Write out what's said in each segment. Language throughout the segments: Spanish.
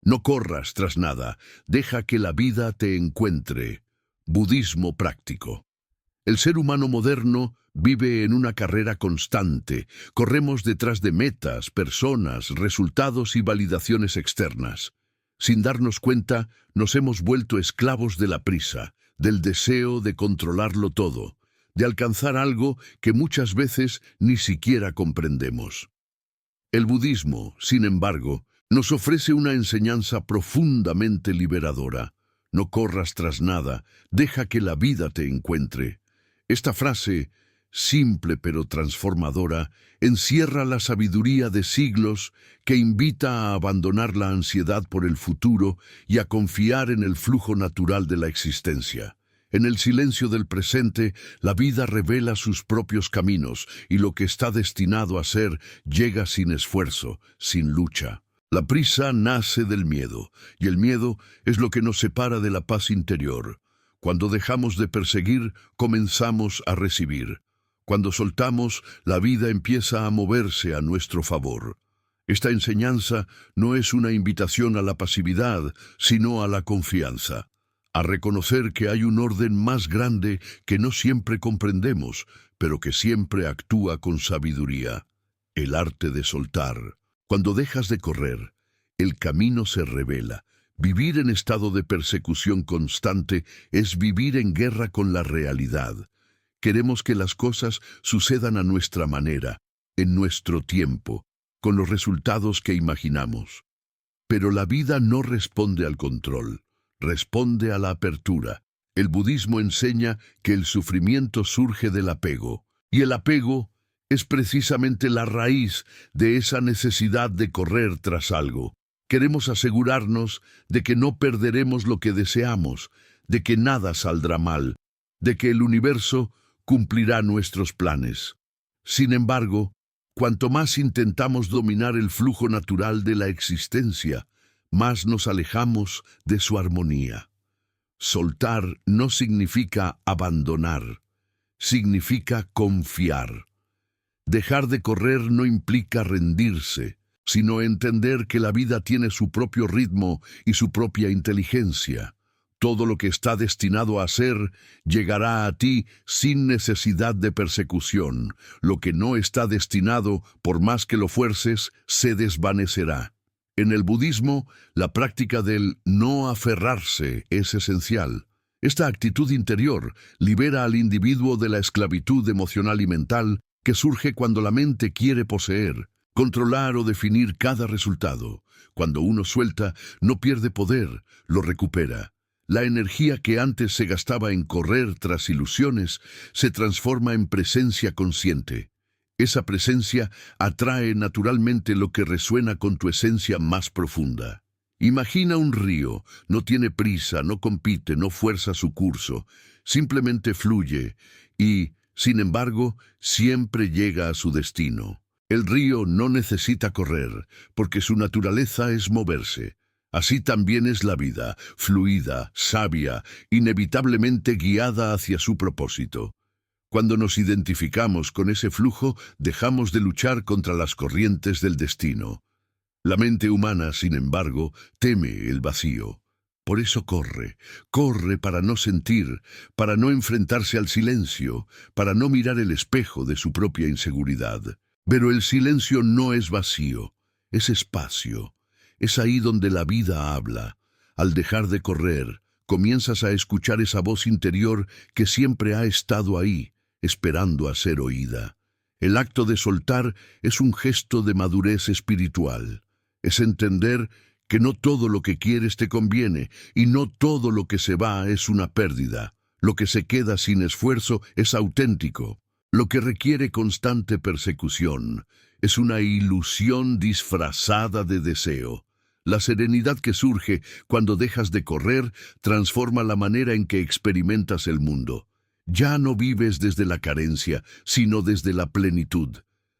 No corras tras nada, deja que la vida te encuentre. Budismo práctico. El ser humano moderno vive en una carrera constante. Corremos detrás de metas, personas, resultados y validaciones externas. Sin darnos cuenta, nos hemos vuelto esclavos de la prisa, del deseo de controlarlo todo, de alcanzar algo que muchas veces ni siquiera comprendemos. El budismo, sin embargo, nos ofrece una enseñanza profundamente liberadora. No corras tras nada, deja que la vida te encuentre. Esta frase, simple pero transformadora, encierra la sabiduría de siglos que invita a abandonar la ansiedad por el futuro y a confiar en el flujo natural de la existencia. En el silencio del presente, la vida revela sus propios caminos y lo que está destinado a ser llega sin esfuerzo, sin lucha. La prisa nace del miedo, y el miedo es lo que nos separa de la paz interior. Cuando dejamos de perseguir, comenzamos a recibir. Cuando soltamos, la vida empieza a moverse a nuestro favor. Esta enseñanza no es una invitación a la pasividad, sino a la confianza, a reconocer que hay un orden más grande que no siempre comprendemos, pero que siempre actúa con sabiduría. El arte de soltar. Cuando dejas de correr, el camino se revela. Vivir en estado de persecución constante es vivir en guerra con la realidad. Queremos que las cosas sucedan a nuestra manera, en nuestro tiempo, con los resultados que imaginamos. Pero la vida no responde al control, responde a la apertura. El budismo enseña que el sufrimiento surge del apego, y el apego es precisamente la raíz de esa necesidad de correr tras algo. Queremos asegurarnos de que no perderemos lo que deseamos, de que nada saldrá mal, de que el universo cumplirá nuestros planes. Sin embargo, cuanto más intentamos dominar el flujo natural de la existencia, más nos alejamos de su armonía. Soltar no significa abandonar, significa confiar. Dejar de correr no implica rendirse, sino entender que la vida tiene su propio ritmo y su propia inteligencia. Todo lo que está destinado a ser llegará a ti sin necesidad de persecución. Lo que no está destinado, por más que lo fuerces, se desvanecerá. En el budismo, la práctica del no aferrarse es esencial. Esta actitud interior libera al individuo de la esclavitud emocional y mental que surge cuando la mente quiere poseer, controlar o definir cada resultado. Cuando uno suelta, no pierde poder, lo recupera. La energía que antes se gastaba en correr tras ilusiones se transforma en presencia consciente. Esa presencia atrae naturalmente lo que resuena con tu esencia más profunda. Imagina un río, no tiene prisa, no compite, no fuerza su curso, simplemente fluye y, sin embargo, siempre llega a su destino. El río no necesita correr, porque su naturaleza es moverse. Así también es la vida, fluida, sabia, inevitablemente guiada hacia su propósito. Cuando nos identificamos con ese flujo, dejamos de luchar contra las corrientes del destino. La mente humana, sin embargo, teme el vacío. Por eso corre para no sentir, para no enfrentarse al silencio, para no mirar el espejo de su propia inseguridad. Pero el silencio no es vacío, es espacio. Es ahí donde la vida habla. Al dejar de correr, comienzas a escuchar esa voz interior que siempre ha estado ahí, esperando a ser oída. El acto de soltar es un gesto de madurez espiritual. Es entender que no todo lo que quieres te conviene y no todo lo que se va es una pérdida. Lo que se queda sin esfuerzo es auténtico. Lo que requiere constante persecución es una ilusión disfrazada de deseo. La serenidad que surge cuando dejas de correr transforma la manera en que experimentas el mundo. Ya no vives desde la carencia, sino desde la plenitud.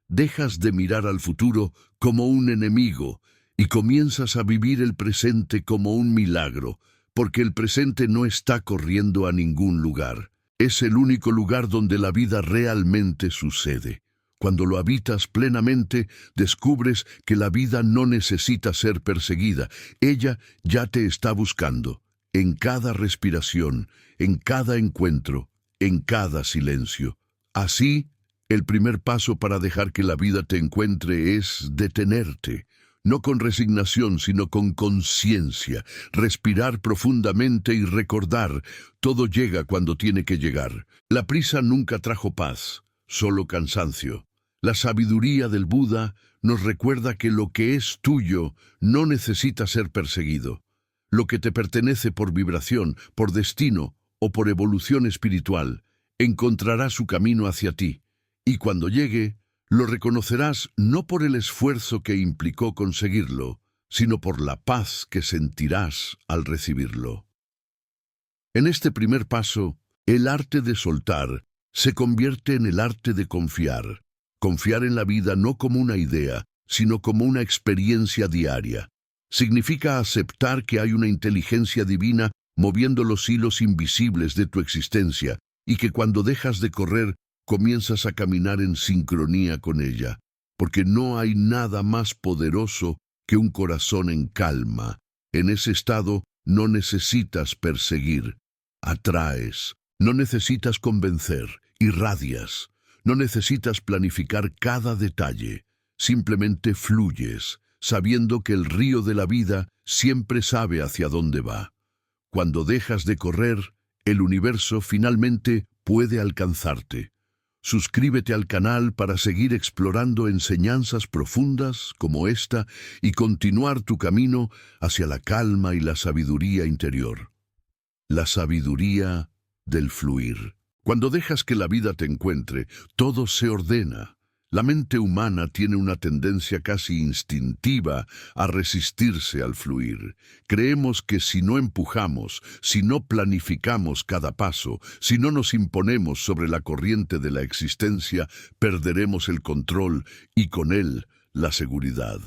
Dejas de mirar al futuro como un enemigo y comienzas a vivir el presente como un milagro, porque el presente no está corriendo a ningún lugar. Es el único lugar donde la vida realmente sucede. Cuando lo habitas plenamente, descubres que la vida no necesita ser perseguida. Ella ya te está buscando, en cada respiración, en cada encuentro, en cada silencio. Así, el primer paso para dejar que la vida te encuentre es detenerte, no con resignación, sino con conciencia, respirar profundamente y recordar, todo llega cuando tiene que llegar. La prisa nunca trajo paz, solo cansancio. La sabiduría del Buda nos recuerda que lo que es tuyo no necesita ser perseguido. Lo que te pertenece por vibración, por destino o por evolución espiritual, encontrará su camino hacia ti. Y cuando llegue, lo reconocerás no por el esfuerzo que implicó conseguirlo, sino por la paz que sentirás al recibirlo. En este primer paso, el arte de soltar se convierte en el arte de confiar. Confiar en la vida no como una idea, sino como una experiencia diaria. Significa aceptar que hay una inteligencia divina moviendo los hilos invisibles de tu existencia y que cuando dejas de correr, comienzas a caminar en sincronía con ella, porque no hay nada más poderoso que un corazón en calma. En ese estado no necesitas perseguir, atraes, no necesitas convencer, irradias. No necesitas planificar cada detalle, simplemente fluyes, sabiendo que el río de la vida siempre sabe hacia dónde va. Cuando dejas de correr, el universo finalmente puede alcanzarte. Suscríbete al canal para seguir explorando enseñanzas profundas como esta y continuar tu camino hacia la calma y la sabiduría interior. La sabiduría del fluir. Cuando dejas que la vida te encuentre, todo se ordena. La mente humana tiene una tendencia casi instintiva a resistirse al fluir. Creemos que si no empujamos, si no planificamos cada paso, si no nos imponemos sobre la corriente de la existencia, perderemos el control y con él la seguridad.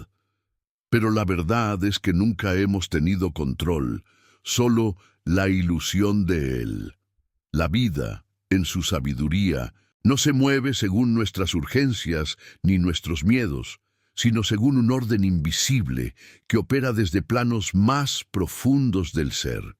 Pero la verdad es que nunca hemos tenido control, solo la ilusión de él. La vida, en su sabiduría, no se mueve según nuestras urgencias ni nuestros miedos, sino según un orden invisible que opera desde planos más profundos del ser.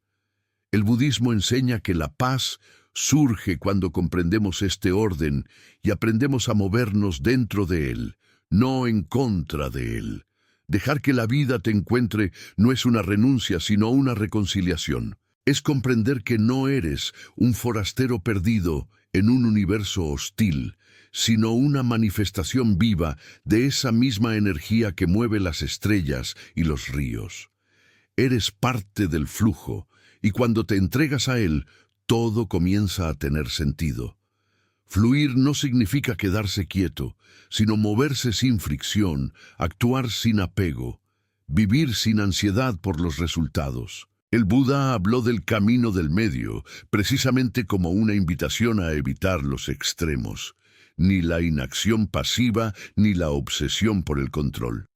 El budismo enseña que la paz surge cuando comprendemos este orden y aprendemos a movernos dentro de él, no en contra de él. Dejar que la vida te encuentre no es una renuncia, sino una reconciliación. Es comprender que no eres un forastero perdido en un universo hostil, sino una manifestación viva de esa misma energía que mueve las estrellas y los ríos. Eres parte del flujo, y cuando te entregas a él, todo comienza a tener sentido. Fluir no significa quedarse quieto, sino moverse sin fricción, actuar sin apego, vivir sin ansiedad por los resultados. El Buda habló del camino del medio, precisamente como una invitación a evitar los extremos, ni la inacción pasiva ni la obsesión por el control.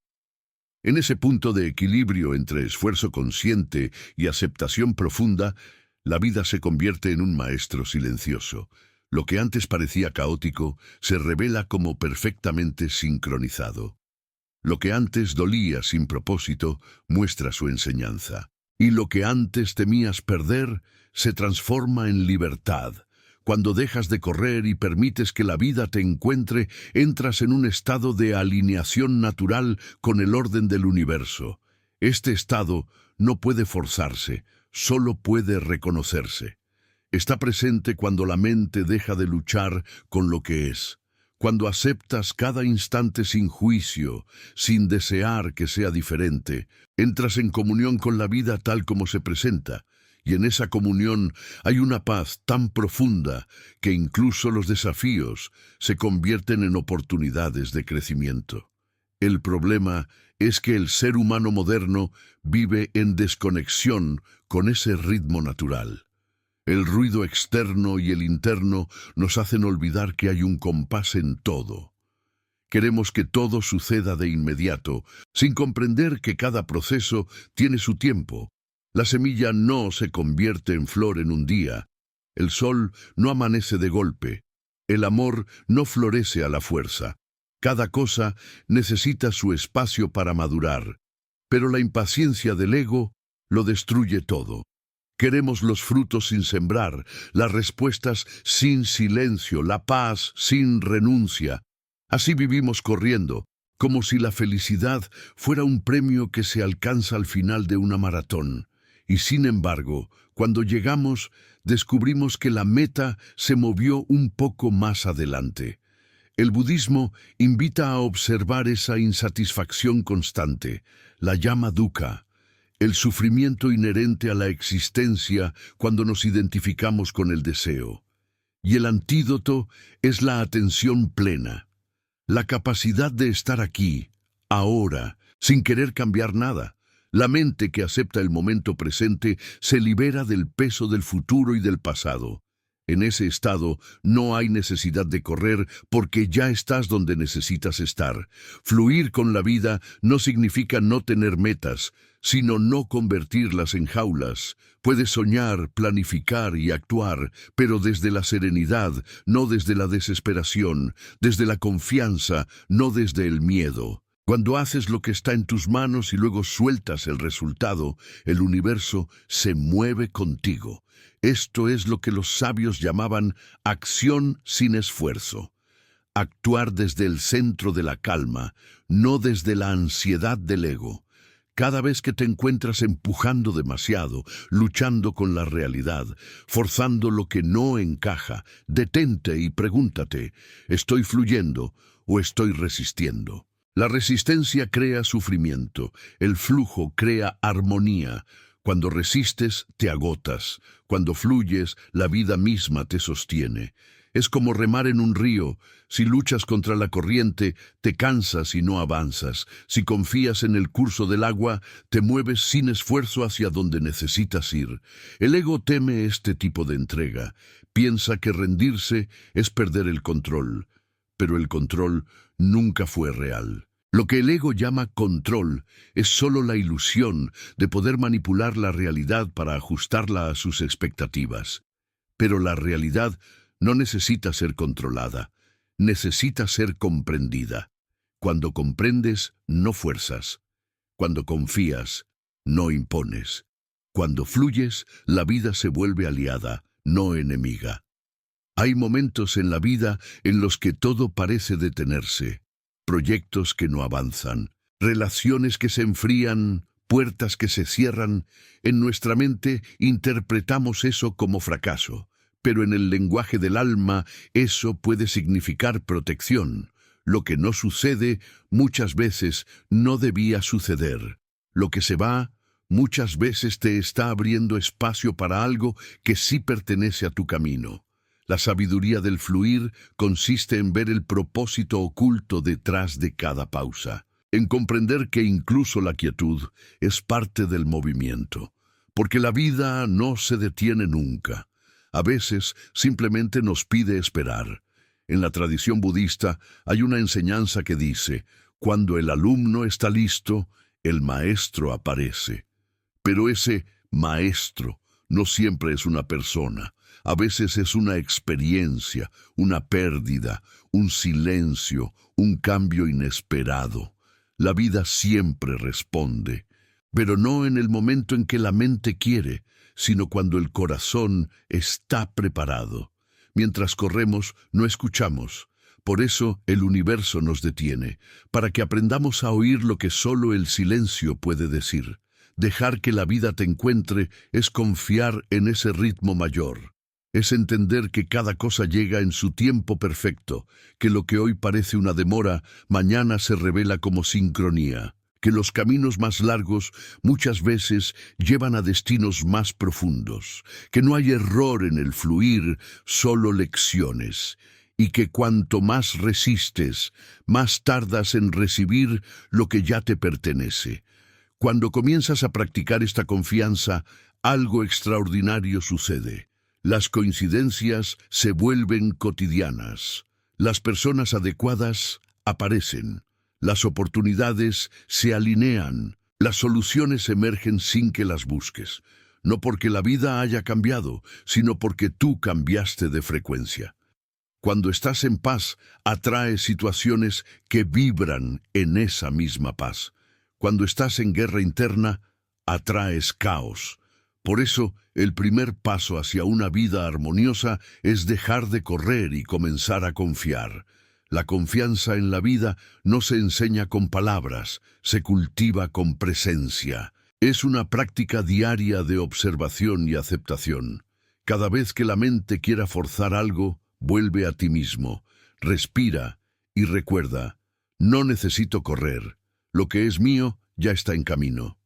En ese punto de equilibrio entre esfuerzo consciente y aceptación profunda, la vida se convierte en un maestro silencioso. Lo que antes parecía caótico se revela como perfectamente sincronizado. Lo que antes dolía sin propósito muestra su enseñanza. Y lo que antes temías perder se transforma en libertad. Cuando dejas de correr y permites que la vida te encuentre, entras en un estado de alineación natural con el orden del universo. Este estado no puede forzarse, solo puede reconocerse. Está presente cuando la mente deja de luchar con lo que es. Cuando aceptas cada instante sin juicio, sin desear que sea diferente, entras en comunión con la vida tal como se presenta, y en esa comunión hay una paz tan profunda que incluso los desafíos se convierten en oportunidades de crecimiento. El problema es que el ser humano moderno vive en desconexión con ese ritmo natural. El ruido externo y el interno nos hacen olvidar que hay un compás en todo. Queremos que todo suceda de inmediato, sin comprender que cada proceso tiene su tiempo. La semilla no se convierte en flor en un día. El sol no amanece de golpe. El amor no florece a la fuerza. Cada cosa necesita su espacio para madurar, pero la impaciencia del ego lo destruye todo. Queremos los frutos sin sembrar, las respuestas sin silencio, la paz sin renuncia. Así vivimos corriendo, como si la felicidad fuera un premio que se alcanza al final de una maratón. Y sin embargo, cuando llegamos, descubrimos que la meta se movió un poco más adelante. El budismo invita a observar esa insatisfacción constante, la llama dukkha, el sufrimiento inherente a la existencia cuando nos identificamos con el deseo. Y el antídoto es la atención plena, la capacidad de estar aquí, ahora, sin querer cambiar nada. La mente que acepta el momento presente se libera del peso del futuro y del pasado. En ese estado no hay necesidad de correr porque ya estás donde necesitas estar. Fluir con la vida no significa no tener metas, sino no convertirlas en jaulas. Puedes soñar, planificar y actuar, pero desde la serenidad, no desde la desesperación, desde la confianza, no desde el miedo. Cuando haces lo que está en tus manos y luego sueltas el resultado, el universo se mueve contigo. Esto es lo que los sabios llamaban acción sin esfuerzo. Actuar desde el centro de la calma, no desde la ansiedad del ego. Cada vez que te encuentras empujando demasiado, luchando con la realidad, forzando lo que no encaja, detente y pregúntate, ¿estoy fluyendo o estoy resistiendo? La resistencia crea sufrimiento, el flujo crea armonía. Cuando resistes, te agotas. Cuando fluyes, la vida misma te sostiene. Es como remar en un río. Si luchas contra la corriente, te cansas y no avanzas. Si confías en el curso del agua, te mueves sin esfuerzo hacia donde necesitas ir. El ego teme este tipo de entrega. Piensa que rendirse es perder el control. Pero el control nunca fue real. Lo que el ego llama control es solo la ilusión de poder manipular la realidad para ajustarla a sus expectativas. Pero la realidad no necesita ser controlada, necesita ser comprendida. Cuando comprendes, no fuerzas. Cuando confías, no impones. Cuando fluyes, la vida se vuelve aliada, no enemiga. Hay momentos en la vida en los que todo parece detenerse. Proyectos que no avanzan, relaciones que se enfrían, puertas que se cierran. En nuestra mente interpretamos eso como fracaso, pero en el lenguaje del alma eso puede significar protección. Lo que no sucede muchas veces no debía suceder. Lo que se va muchas veces te está abriendo espacio para algo que sí pertenece a tu camino. La sabiduría del fluir consiste en ver el propósito oculto detrás de cada pausa, en comprender que incluso la quietud es parte del movimiento, porque la vida no se detiene nunca. A veces simplemente nos pide esperar. En la tradición budista hay una enseñanza que dice, cuando el alumno está listo, el maestro aparece. Pero ese maestro no siempre es una persona. A veces es una experiencia, una pérdida, un silencio, un cambio inesperado. La vida siempre responde, pero no en el momento en que la mente quiere, sino cuando el corazón está preparado. Mientras corremos, no escuchamos. Por eso el universo nos detiene, para que aprendamos a oír lo que solo el silencio puede decir. Dejar que la vida te encuentre es confiar en ese ritmo mayor. Es entender que cada cosa llega en su tiempo perfecto, que lo que hoy parece una demora, mañana se revela como sincronía, que los caminos más largos muchas veces llevan a destinos más profundos, que no hay error en el fluir, solo lecciones, y que cuanto más resistes, más tardas en recibir lo que ya te pertenece. Cuando comienzas a practicar esta confianza, algo extraordinario sucede. Las coincidencias se vuelven cotidianas. Las personas adecuadas aparecen. Las oportunidades se alinean. Las soluciones emergen sin que las busques. No porque la vida haya cambiado, sino porque tú cambiaste de frecuencia. Cuando estás en paz, atraes situaciones que vibran en esa misma paz. Cuando estás en guerra interna, atraes caos. Por eso, el primer paso hacia una vida armoniosa es dejar de correr y comenzar a confiar. La confianza en la vida no se enseña con palabras, se cultiva con presencia. Es una práctica diaria de observación y aceptación. Cada vez que la mente quiera forzar algo, vuelve a ti mismo, respira y recuerda, no necesito correr, lo que es mío ya está en camino.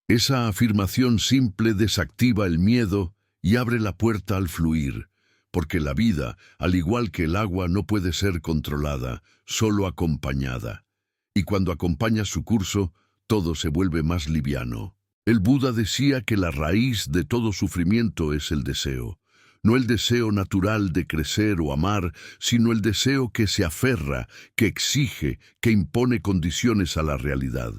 Esa afirmación simple desactiva el miedo y abre la puerta al fluir, porque la vida, al igual que el agua, no puede ser controlada, solo acompañada. Y cuando acompaña su curso, todo se vuelve más liviano. El Buda decía que la raíz de todo sufrimiento es el deseo. No el deseo natural de crecer o amar, sino el deseo que se aferra, que exige, que impone condiciones a la realidad.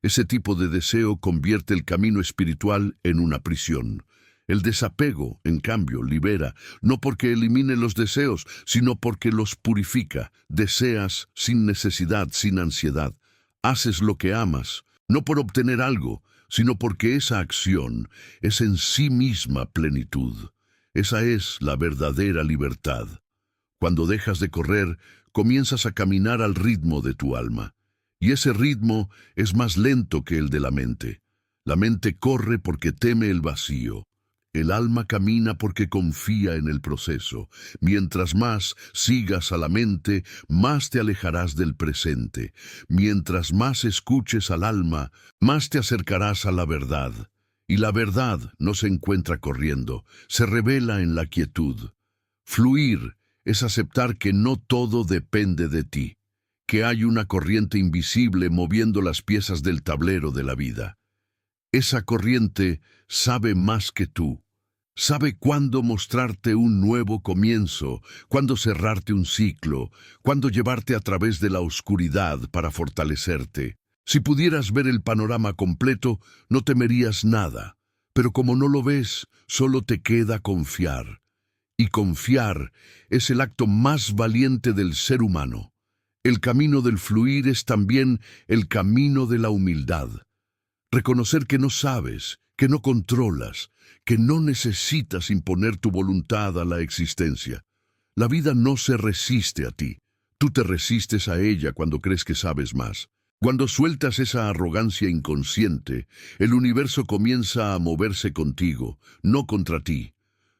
Ese tipo de deseo convierte el camino espiritual en una prisión. El desapego, en cambio, libera, no porque elimine los deseos, sino porque los purifica. Deseas sin necesidad, sin ansiedad. Haces lo que amas, no por obtener algo, sino porque esa acción es en sí misma plenitud. Esa es la verdadera libertad. Cuando dejas de correr, comienzas a caminar al ritmo de tu alma. Y ese ritmo es más lento que el de la mente. La mente corre porque teme el vacío. El alma camina porque confía en el proceso. Mientras más sigas a la mente, más te alejarás del presente. Mientras más escuches al alma, más te acercarás a la verdad. Y la verdad no se encuentra corriendo, se revela en la quietud. Fluir es aceptar que no todo depende de ti, que hay una corriente invisible moviendo las piezas del tablero de la vida. Esa corriente sabe más que tú. Sabe cuándo mostrarte un nuevo comienzo, cuándo cerrarte un ciclo, cuándo llevarte a través de la oscuridad para fortalecerte. Si pudieras ver el panorama completo, no temerías nada. Pero como no lo ves, solo te queda confiar. Y confiar es el acto más valiente del ser humano. El camino del fluir es también el camino de la humildad. Reconocer que no sabes, que no controlas, que no necesitas imponer tu voluntad a la existencia. La vida no se resiste a ti. Tú te resistes a ella cuando crees que sabes más. Cuando sueltas esa arrogancia inconsciente, el universo comienza a moverse contigo, no contra ti.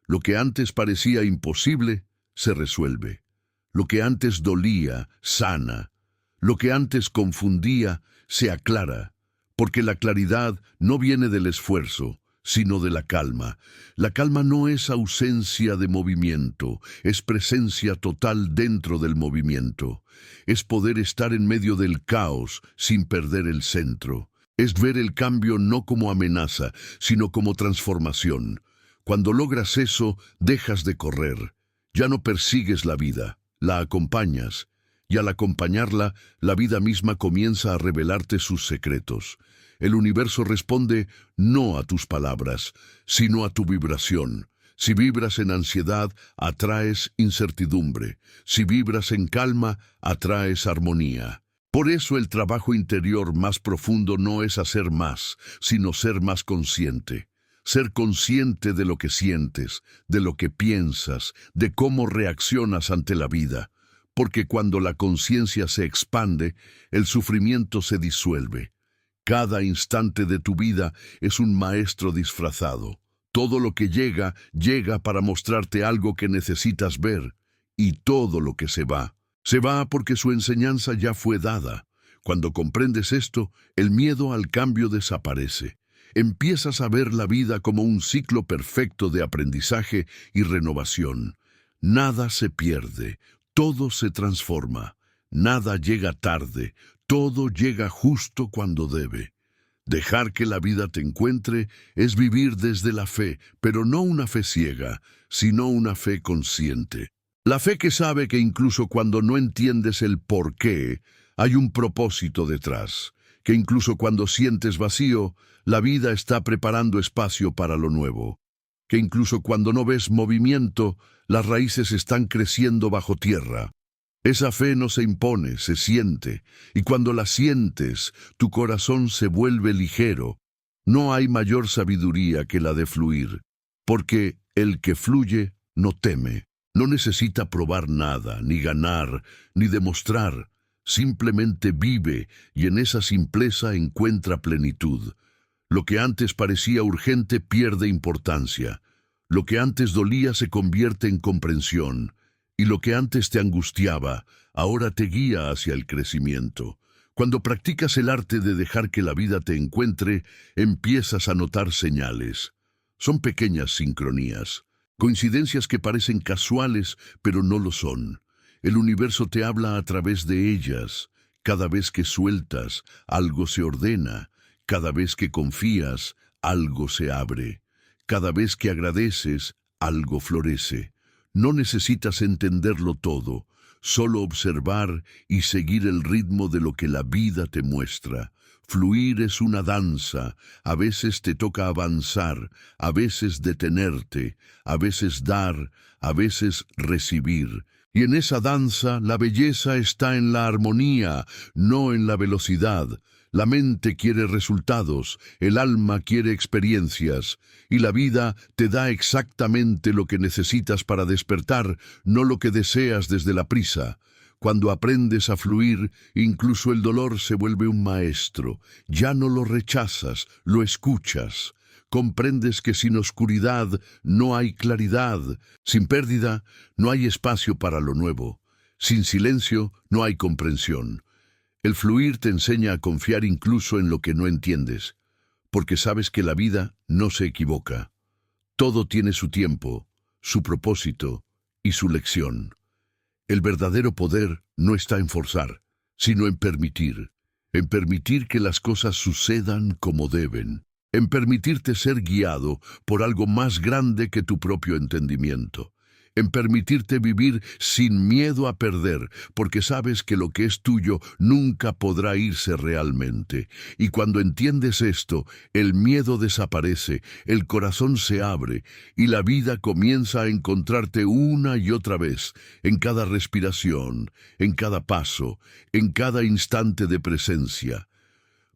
Lo que antes parecía imposible, se resuelve. Lo que antes dolía, sana. Lo que antes confundía, se aclara. Porque la claridad no viene del esfuerzo, sino de la calma. La calma no es ausencia de movimiento, es presencia total dentro del movimiento. Es poder estar en medio del caos sin perder el centro. Es ver el cambio no como amenaza, sino como transformación. Cuando logras eso, dejas de correr. Ya no persigues la vida, la acompañas. Y al acompañarla, la vida misma comienza a revelarte sus secretos. El universo responde no a tus palabras, sino a tu vibración. Si vibras en ansiedad, atraes incertidumbre. Si vibras en calma, atraes armonía. Por eso el trabajo interior más profundo no es hacer más, sino ser más consciente. Ser consciente de lo que sientes, de lo que piensas, de cómo reaccionas ante la vida. Porque cuando la conciencia se expande, el sufrimiento se disuelve. Cada instante de tu vida es un maestro disfrazado. Todo lo que llega, llega para mostrarte algo que necesitas ver. Y todo lo que se va porque su enseñanza ya fue dada. Cuando comprendes esto, el miedo al cambio desaparece. Empiezas a ver la vida como un ciclo perfecto de aprendizaje y renovación. Nada se pierde, todo se transforma. Nada llega tarde, todo llega justo cuando debe. Dejar que la vida te encuentre es vivir desde la fe, pero no una fe ciega, sino una fe consciente. La fe que sabe que incluso cuando no entiendes el por qué, hay un propósito detrás, que incluso cuando sientes vacío, la vida está preparando espacio para lo nuevo. que incluso cuando no ves movimiento, las raíces están creciendo bajo tierra. Esa fe no se impone, se siente, y cuando la sientes, tu corazón se vuelve ligero. No hay mayor sabiduría que la de fluir, porque el que fluye no teme, no necesita probar nada, ni ganar, ni demostrar, simplemente vive y en esa simpleza encuentra plenitud. Lo que antes parecía urgente pierde importancia. Lo que antes dolía se convierte en comprensión. Y lo que antes te angustiaba, ahora te guía hacia el crecimiento. Cuando practicas el arte de dejar que la vida te encuentre, empiezas a notar señales. Son pequeñas sincronías, coincidencias que parecen casuales, pero no lo son. El universo te habla a través de ellas. Cada vez que sueltas, algo se ordena. Cada vez que confías, algo se abre. Cada vez que agradeces, algo florece. No necesitas entenderlo todo, solo observar y seguir el ritmo de lo que la vida te muestra. Fluir es una danza, a veces te toca avanzar, a veces detenerte, a veces dar, a veces recibir. Y en esa danza la belleza está en la armonía, no en la velocidad. La mente quiere resultados, el alma quiere experiencias, y la vida te da exactamente lo que necesitas para despertar, no lo que deseas desde la prisa. Cuando aprendes a fluir, incluso el dolor se vuelve un maestro. Ya no lo rechazas, lo escuchas. Comprendes que sin oscuridad no hay claridad, sin pérdida no hay espacio para lo nuevo, sin silencio no hay comprensión. El fluir te enseña a confiar incluso en lo que no entiendes, porque sabes que la vida no se equivoca. Todo tiene su tiempo, su propósito y su lección. El verdadero poder no está en forzar, sino en permitir que las cosas sucedan como deben, en permitirte ser guiado por algo más grande que tu propio entendimiento, en permitirte vivir sin miedo a perder, porque sabes que lo que es tuyo nunca podrá irse realmente. Y cuando entiendes esto, el miedo desaparece, el corazón se abre, y la vida comienza a encontrarte una y otra vez, en cada respiración, en cada paso, en cada instante de presencia.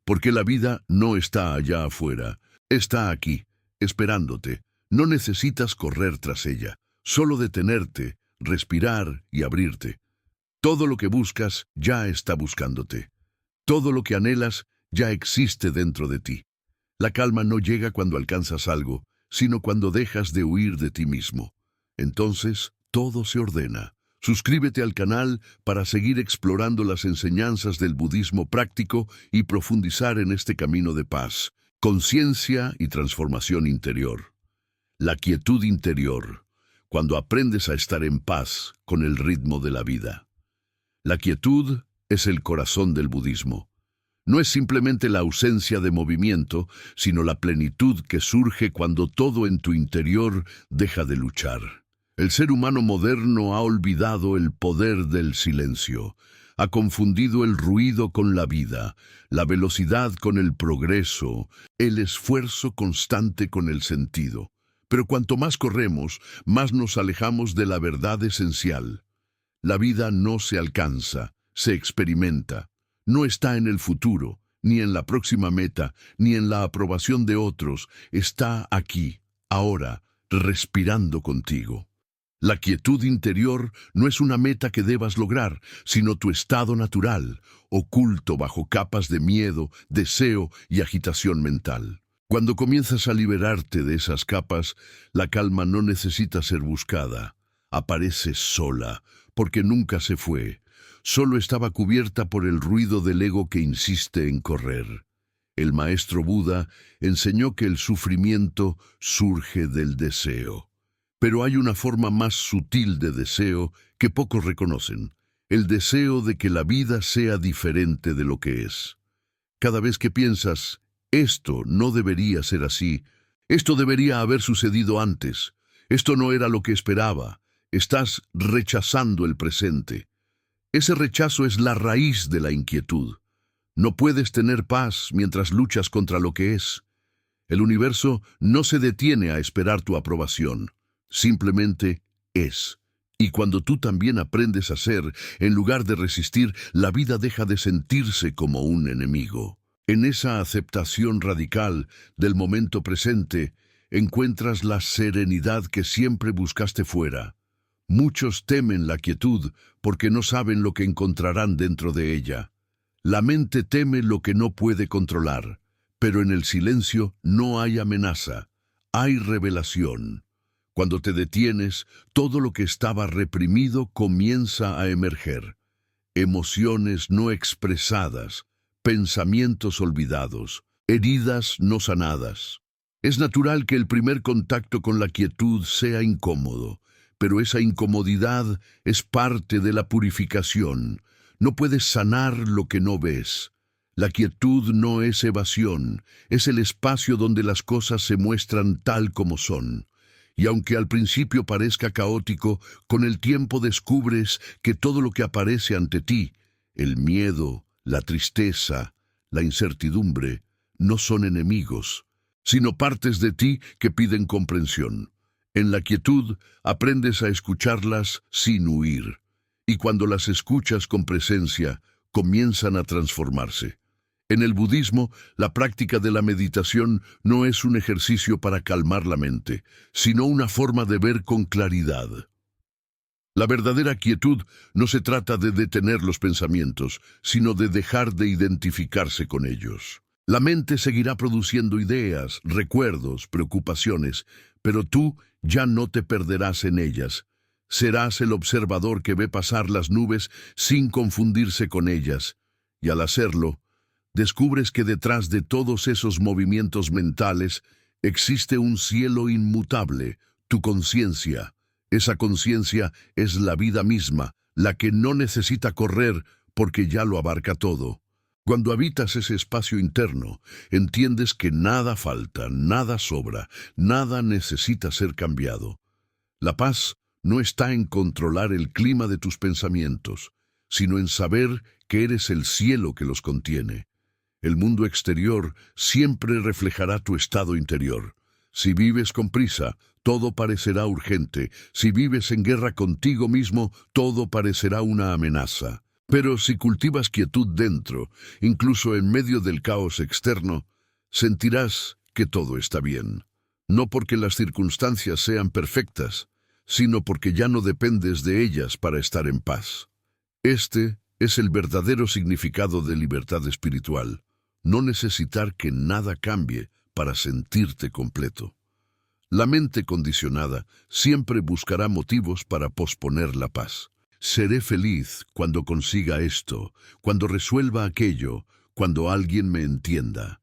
Porque la vida no está allá afuera, está aquí, esperándote. No necesitas correr tras ella. Solo detenerte, respirar y abrirte. Todo lo que buscas ya está buscándote. Todo lo que anhelas ya existe dentro de ti. La calma no llega cuando alcanzas algo, sino cuando dejas de huir de ti mismo. Entonces, todo se ordena. Suscríbete al canal para seguir explorando las enseñanzas del budismo práctico y profundizar en este camino de paz, conciencia y transformación interior. La quietud interior. Cuando aprendes a estar en paz con el ritmo de la vida. La quietud es el corazón del budismo. No es simplemente la ausencia de movimiento, sino la plenitud que surge cuando todo en tu interior deja de luchar. El ser humano moderno ha olvidado el poder del silencio. Ha confundido el ruido con la vida, la velocidad con el progreso, el esfuerzo constante con el sentido. Pero cuanto más corremos, más nos alejamos de la verdad esencial. La vida no se alcanza, se experimenta. No está en el futuro, ni en la próxima meta, ni en la aprobación de otros. Está aquí, ahora, respirando contigo. La quietud interior no es una meta que debas lograr, sino tu estado natural, oculto bajo capas de miedo, deseo y agitación mental. Cuando comienzas a liberarte de esas capas, la calma no necesita ser buscada. Aparece sola, porque nunca se fue. Solo estaba cubierta por el ruido del ego que insiste en correr. El maestro Buda enseñó que el sufrimiento surge del deseo. Pero hay una forma más sutil de deseo que pocos reconocen. El deseo de que la vida sea diferente de lo que es. Cada vez que piensas, esto no debería ser así, esto debería haber sucedido antes, esto no era lo que esperaba, estás rechazando el presente. Ese rechazo es la raíz de la inquietud. No puedes tener paz mientras luchas contra lo que es. El universo no se detiene a esperar tu aprobación, simplemente es. Y cuando tú también aprendes a ser, en lugar de resistir, la vida deja de sentirse como un enemigo. En esa aceptación radical del momento presente, encuentras la serenidad que siempre buscaste fuera. Muchos temen la quietud porque no saben lo que encontrarán dentro de ella. La mente teme lo que no puede controlar, pero en el silencio no hay amenaza, hay revelación. Cuando te detienes, todo lo que estaba reprimido comienza a emerger. Emociones no expresadas, pensamientos olvidados, heridas no sanadas. Es natural que el primer contacto con la quietud sea incómodo, pero esa incomodidad es parte de la purificación. No puedes sanar lo que no ves. La quietud no es evasión, es el espacio donde las cosas se muestran tal como son. Y aunque al principio parezca caótico, con el tiempo descubres que todo lo que aparece ante ti, el miedo, la tristeza, la incertidumbre, no son enemigos, sino partes de ti que piden comprensión. En la quietud aprendes a escucharlas sin huir, y cuando las escuchas con presencia, comienzan a transformarse. En el budismo, la práctica de la meditación no es un ejercicio para calmar la mente, sino una forma de ver con claridad. La verdadera quietud no se trata de detener los pensamientos, sino de dejar de identificarse con ellos. La mente seguirá produciendo ideas, recuerdos, preocupaciones, pero tú ya no te perderás en ellas. Serás el observador que ve pasar las nubes sin confundirse con ellas, y al hacerlo, descubres que detrás de todos esos movimientos mentales existe un cielo inmutable, tu conciencia. Esa conciencia es la vida misma, la que no necesita correr porque ya lo abarca todo. Cuando habitas ese espacio interno, entiendes que nada falta, nada sobra, nada necesita ser cambiado. La paz no está en controlar el clima de tus pensamientos, sino en saber que eres el cielo que los contiene. El mundo exterior siempre reflejará tu estado interior. Si vives con prisa, todo parecerá urgente. Si vives en guerra contigo mismo, todo parecerá una amenaza. Pero si cultivas quietud dentro, incluso en medio del caos externo, sentirás que todo está bien. No porque las circunstancias sean perfectas, sino porque ya no dependes de ellas para estar en paz. Este es el verdadero significado de libertad espiritual. No necesitar que nada cambie para sentirte completo. La mente condicionada siempre buscará motivos para posponer la paz. Seré feliz cuando consiga esto, cuando resuelva aquello, cuando alguien me entienda.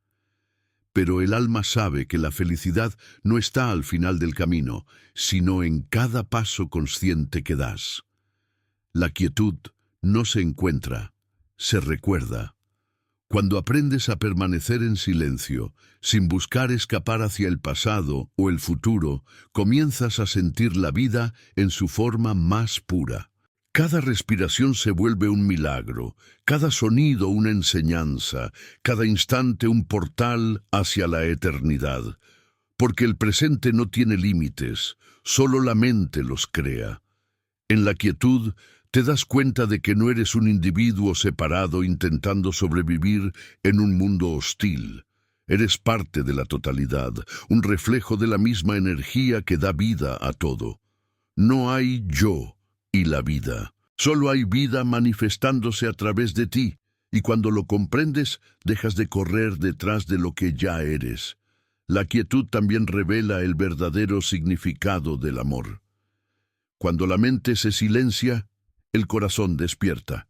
Pero el alma sabe que la felicidad no está al final del camino, sino en cada paso consciente que das. La quietud no se encuentra, se recuerda. Cuando aprendes a permanecer en silencio, sin buscar escapar hacia el pasado o el futuro, comienzas a sentir la vida en su forma más pura. Cada respiración se vuelve un milagro, cada sonido una enseñanza, cada instante un portal hacia la eternidad. Porque el presente no tiene límites, solo la mente los crea. En la quietud, te das cuenta de que no eres un individuo separado intentando sobrevivir en un mundo hostil. Eres parte de la totalidad, un reflejo de la misma energía que da vida a todo. No hay yo y la vida. Solo hay vida manifestándose a través de ti, y cuando lo comprendes, dejas de correr detrás de lo que ya eres. La quietud también revela el verdadero significado del amor. Cuando la mente se silencia, el corazón despierta.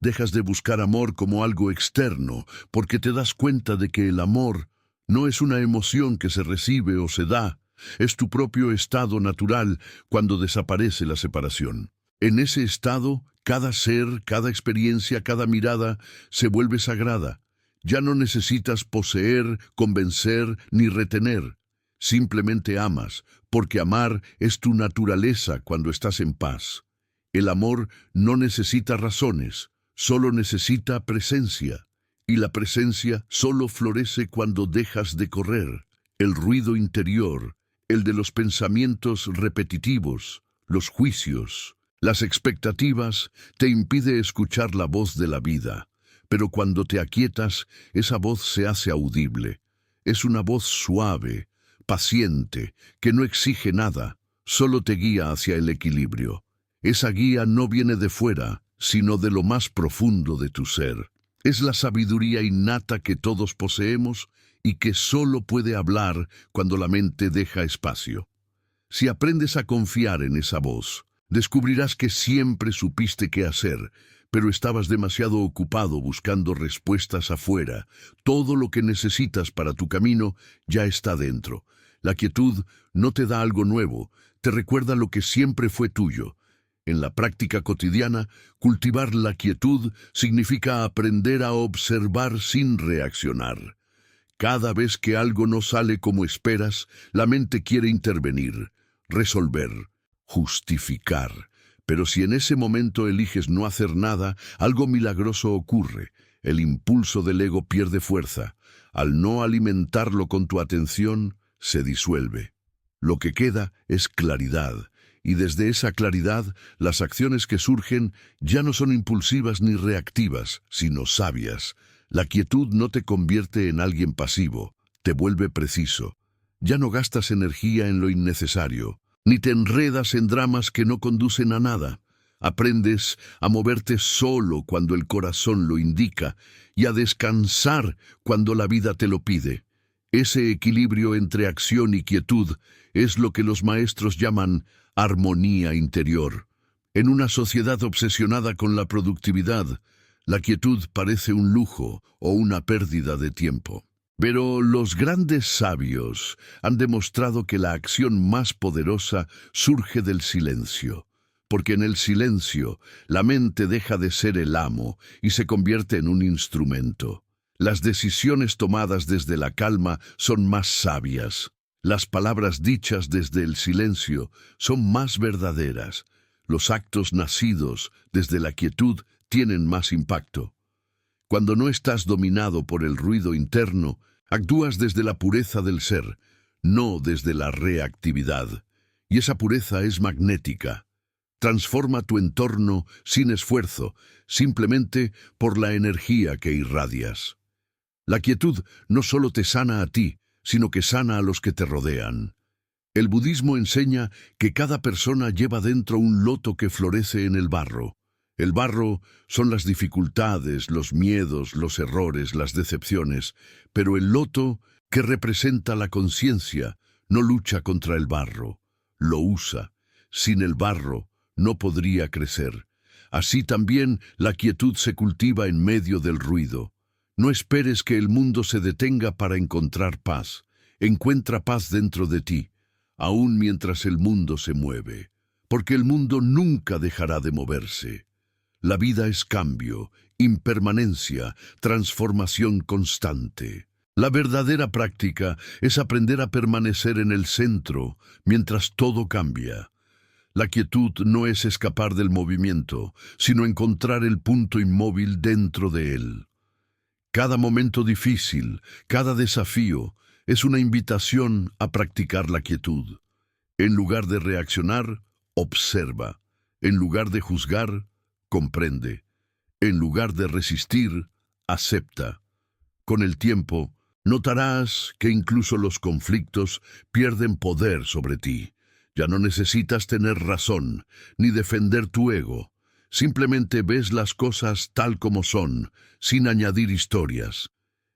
Dejas de buscar amor como algo externo, porque te das cuenta de que el amor no es una emoción que se recibe o se da, es tu propio estado natural cuando desaparece la separación. En ese estado, cada ser, cada experiencia, cada mirada se vuelve sagrada. Ya no necesitas poseer, convencer ni retener. Simplemente amas, porque amar es tu naturaleza cuando estás en paz. El amor no necesita razones, solo necesita presencia. Y la presencia solo florece cuando dejas de correr. El ruido interior, el de los pensamientos repetitivos, los juicios, las expectativas, te impide escuchar la voz de la vida. Pero cuando te aquietas, esa voz se hace audible. Es una voz suave, paciente, que no exige nada, solo te guía hacia el equilibrio. Esa guía no viene de fuera, sino de lo más profundo de tu ser. Es la sabiduría innata que todos poseemos y que solo puede hablar cuando la mente deja espacio. Si aprendes a confiar en esa voz, descubrirás que siempre supiste qué hacer, pero estabas demasiado ocupado buscando respuestas afuera. Todo lo que necesitas para tu camino ya está dentro. La quietud no te da algo nuevo, te recuerda lo que siempre fue tuyo. En la práctica cotidiana, cultivar la quietud significa aprender a observar sin reaccionar. Cada vez que algo no sale como esperas, la mente quiere intervenir, resolver, justificar. Pero si en ese momento eliges no hacer nada, algo milagroso ocurre. El impulso del ego pierde fuerza. Al no alimentarlo con tu atención, se disuelve. Lo que queda es claridad. Y desde esa claridad, las acciones que surgen ya no son impulsivas ni reactivas, sino sabias. La quietud no te convierte en alguien pasivo, te vuelve preciso. Ya no gastas energía en lo innecesario, ni te enredas en dramas que no conducen a nada. Aprendes a moverte solo cuando el corazón lo indica y a descansar cuando la vida te lo pide. Ese equilibrio entre acción y quietud es lo que los maestros llaman armonía interior. En una sociedad obsesionada con la productividad, la quietud parece un lujo o una pérdida de tiempo. Pero los grandes sabios han demostrado que la acción más poderosa surge del silencio, porque en el silencio la mente deja de ser el amo y se convierte en un instrumento. Las decisiones tomadas desde la calma son más sabias. Las palabras dichas desde el silencio son más verdaderas. Los actos nacidos desde la quietud tienen más impacto. Cuando no estás dominado por el ruido interno, actúas desde la pureza del ser, no desde la reactividad. Y esa pureza es magnética. Transforma tu entorno sin esfuerzo, simplemente por la energía que irradias. La quietud no solo te sana a ti, sino que sana a los que te rodean. El budismo enseña que cada persona lleva dentro un loto que florece en el barro. El barro son las dificultades, los miedos, los errores, las decepciones, pero el loto, que representa la conciencia, no lucha contra el barro, lo usa. Sin el barro no podría crecer. Así también la quietud se cultiva en medio del ruido. No esperes que el mundo se detenga para encontrar paz. Encuentra paz dentro de ti, aun mientras el mundo se mueve, porque el mundo nunca dejará de moverse. La vida es cambio, impermanencia, transformación constante. La verdadera práctica es aprender a permanecer en el centro mientras todo cambia. La quietud no es escapar del movimiento, sino encontrar el punto inmóvil dentro de él. Cada momento difícil, cada desafío, es una invitación a practicar la quietud. En lugar de reaccionar, observa. En lugar de juzgar, comprende. En lugar de resistir, acepta. Con el tiempo, notarás que incluso los conflictos pierden poder sobre ti. Ya no necesitas tener razón, ni defender tu ego. Simplemente ves las cosas tal como son, sin añadir historias.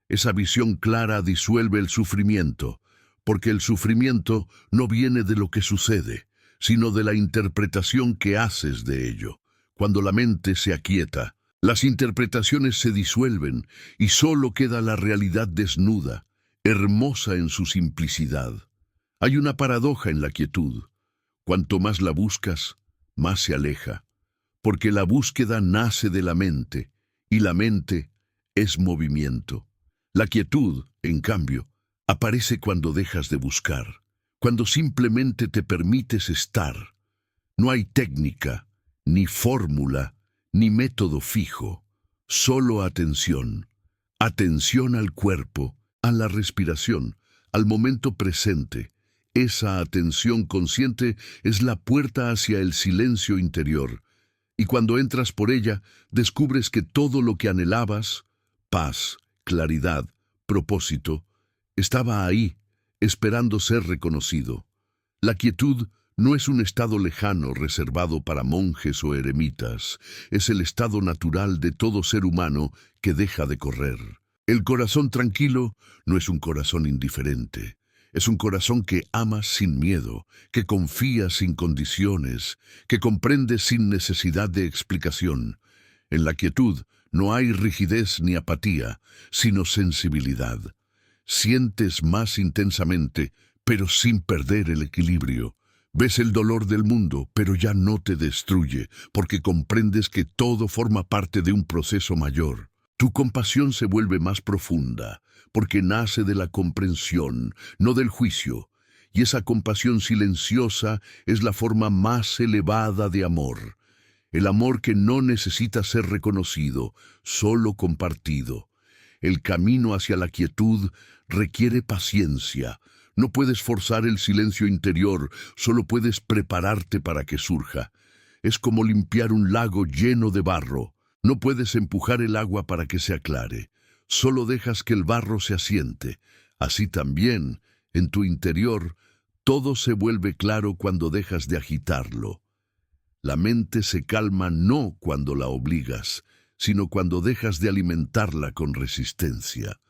Esa visión clara disuelve el sufrimiento, porque el sufrimiento no viene de lo que sucede, sino de la interpretación que haces de ello. Cuando la mente se aquieta, las interpretaciones se disuelven y solo queda la realidad desnuda, hermosa en su simplicidad. Hay una paradoja en la quietud. Cuanto más la buscas, más se aleja, porque la búsqueda nace de la mente, y la mente es movimiento. La quietud, en cambio, aparece cuando dejas de buscar, cuando simplemente te permites estar. No hay técnica, ni fórmula, ni método fijo, solo atención. Atención al cuerpo, a la respiración, al momento presente. Esa atención consciente es la puerta hacia el silencio interior, y cuando entras por ella, descubres que todo lo que anhelabas, paz, claridad, propósito, estaba ahí, esperando ser reconocido. La quietud no es un estado lejano reservado para monjes o eremitas, es el estado natural de todo ser humano que deja de correr. El corazón tranquilo no es un corazón indiferente, es un corazón que ama sin miedo, que confía sin condiciones, que comprende sin necesidad de explicación. En la quietud no hay rigidez ni apatía, sino sensibilidad. Sientes más intensamente, pero sin perder el equilibrio. Ves el dolor del mundo, pero ya no te destruye, porque comprendes que todo forma parte de un proceso mayor. Tu compasión se vuelve más profunda, porque nace de la comprensión, no del juicio, y esa compasión silenciosa es la forma más elevada de amor. El amor que no necesita ser reconocido, solo compartido. El camino hacia la quietud requiere paciencia. No puedes forzar el silencio interior, solo puedes prepararte para que surja. Es como limpiar un lago lleno de barro. No puedes empujar el agua para que se aclare. Solo dejas que el barro se asiente. Así también, en tu interior, todo se vuelve claro cuando dejas de agitarlo. La mente se calma no cuando la obligas, sino cuando dejas de alimentarla con resistencia.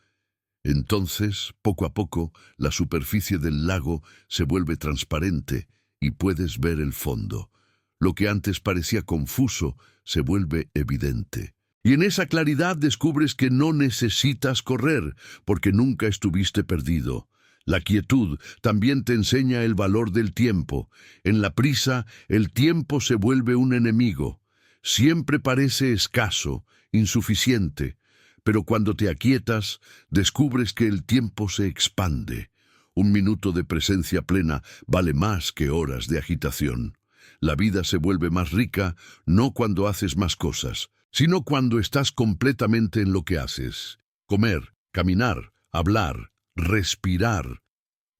Entonces, poco a poco, la superficie del lago se vuelve transparente y puedes ver el fondo. Lo que antes parecía confuso se vuelve evidente. Y en esa claridad descubres que no necesitas correr, porque nunca estuviste perdido. La quietud también te enseña el valor del tiempo. En la prisa, el tiempo se vuelve un enemigo. Siempre parece escaso, insuficiente, pero cuando te aquietas, descubres que el tiempo se expande. Un minuto de presencia plena vale más que horas de agitación. La vida se vuelve más rica no cuando haces más cosas, sino cuando estás completamente en lo que haces. Comer, caminar, hablar, respirar.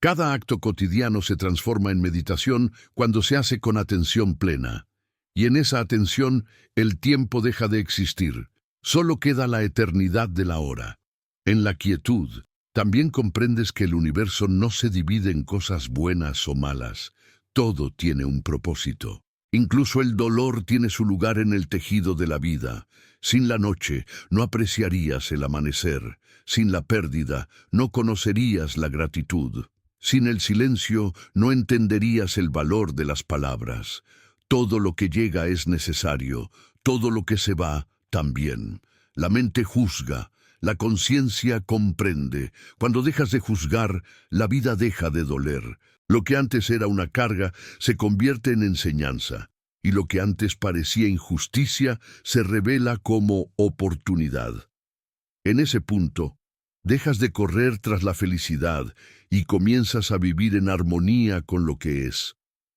Cada acto cotidiano se transforma en meditación cuando se hace con atención plena. Y en esa atención, el tiempo deja de existir. Solo queda la eternidad de la hora. En la quietud, también comprendes que el universo no se divide en cosas buenas o malas. Todo tiene un propósito. Incluso el dolor tiene su lugar en el tejido de la vida. Sin la noche no apreciarías el amanecer. Sin la pérdida no conocerías la gratitud. Sin el silencio no entenderías el valor de las palabras. Todo lo que llega es necesario, todo lo que se va también. La mente juzga, la conciencia comprende. Cuando dejas de juzgar, la vida deja de doler. Lo que antes era una carga se convierte en enseñanza, y lo que antes parecía injusticia se revela como oportunidad. En ese punto, dejas de correr tras la felicidad y comienzas a vivir en armonía con lo que es.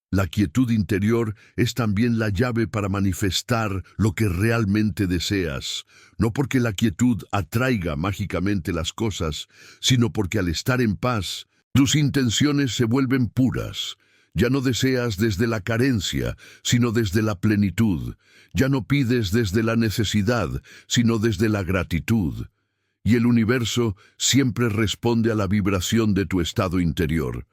La quietud interior es también la llave para manifestar lo que realmente deseas, no porque la quietud atraiga mágicamente las cosas, sino porque al estar en paz, tus intenciones se vuelven puras. Ya no deseas desde la carencia, sino desde la plenitud. Ya no pides desde la necesidad, sino desde la gratitud. Y el universo siempre responde a la vibración de tu estado interior.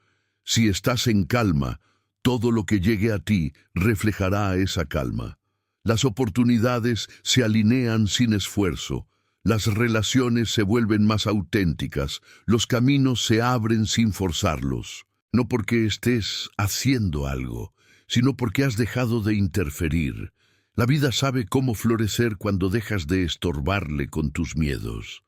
Si estás en calma, todo lo que llegue a ti reflejará esa calma. Las oportunidades se alinean sin esfuerzo. Las relaciones se vuelven más auténticas. Los caminos se abren sin forzarlos. No porque estés haciendo algo, sino porque has dejado de interferir. La vida sabe cómo florecer cuando dejas de estorbarle con tus miedos.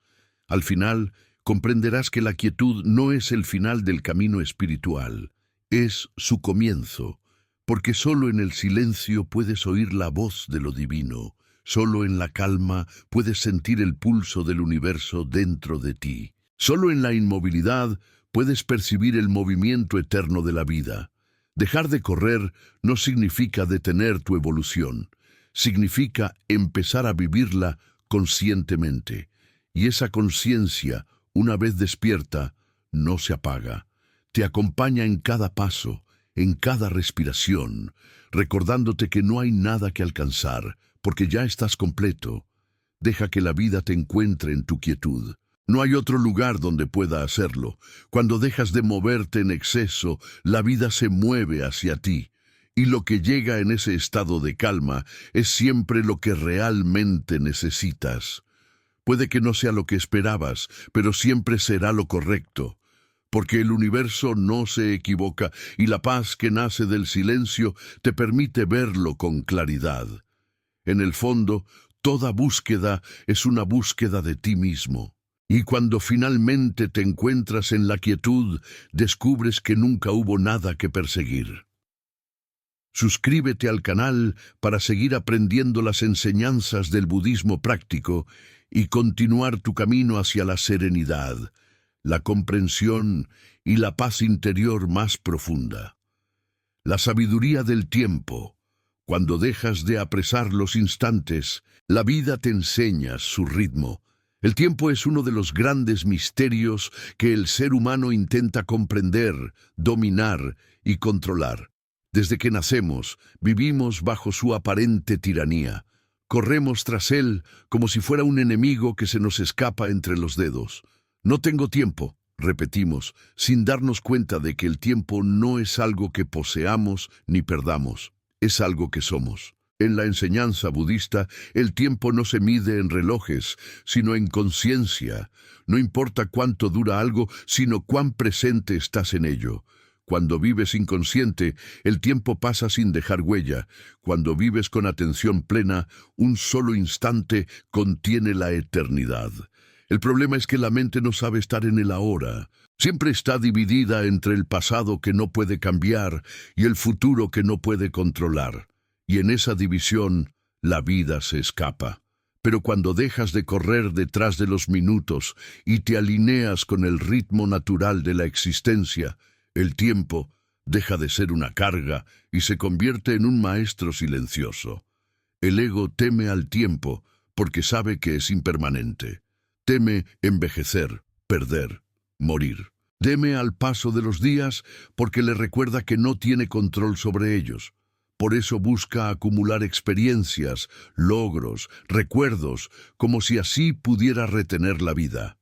Al final, comprenderás que la quietud no es el final del camino espiritual. Es su comienzo, porque solo en el silencio puedes oír la voz de lo divino, solo en la calma puedes sentir el pulso del universo dentro de ti, solo en la inmovilidad puedes percibir el movimiento eterno de la vida. Dejar de correr no significa detener tu evolución, significa empezar a vivirla conscientemente, y esa conciencia, una vez despierta, no se apaga. Te acompaña en cada paso, en cada respiración, recordándote que no hay nada que alcanzar, porque ya estás completo. Deja que la vida te encuentre en tu quietud. No hay otro lugar donde pueda hacerlo. Cuando dejas de moverte en exceso, la vida se mueve hacia ti. Y lo que llega en ese estado de calma es siempre lo que realmente necesitas. Puede que no sea lo que esperabas, pero siempre será lo correcto. Porque el universo no se equivoca y la paz que nace del silencio te permite verlo con claridad. En el fondo, toda búsqueda es una búsqueda de ti mismo. Y cuando finalmente te encuentras en la quietud, descubres que nunca hubo nada que perseguir. Suscríbete al canal para seguir aprendiendo las enseñanzas del budismo práctico y continuar tu camino hacia la serenidad, la comprensión y la paz interior más profunda. La sabiduría del tiempo. Cuando dejas de apresar los instantes, la vida te enseña su ritmo. El tiempo es uno de los grandes misterios que el ser humano intenta comprender, dominar y controlar. Desde que nacemos, vivimos bajo su aparente tiranía. Corremos tras él como si fuera un enemigo que se nos escapa entre los dedos. No tengo tiempo, repetimos, sin darnos cuenta de que el tiempo no es algo que poseamos ni perdamos, es algo que somos. En la enseñanza budista, el tiempo no se mide en relojes, sino en conciencia. No importa cuánto dura algo, sino cuán presente estás en ello. Cuando vives inconsciente, el tiempo pasa sin dejar huella. Cuando vives con atención plena, un solo instante contiene la eternidad. El problema es que la mente no sabe estar en el ahora. Siempre está dividida entre el pasado que no puede cambiar y el futuro que no puede controlar. Y en esa división, la vida se escapa. Pero cuando dejas de correr detrás de los minutos y te alineas con el ritmo natural de la existencia, el tiempo deja de ser una carga y se convierte en un maestro silencioso. El ego teme al tiempo porque sabe que es impermanente. Teme envejecer, perder, morir. Teme al paso de los días porque le recuerda que no tiene control sobre ellos. Por eso busca acumular experiencias, logros, recuerdos, como si así pudiera retener la vida.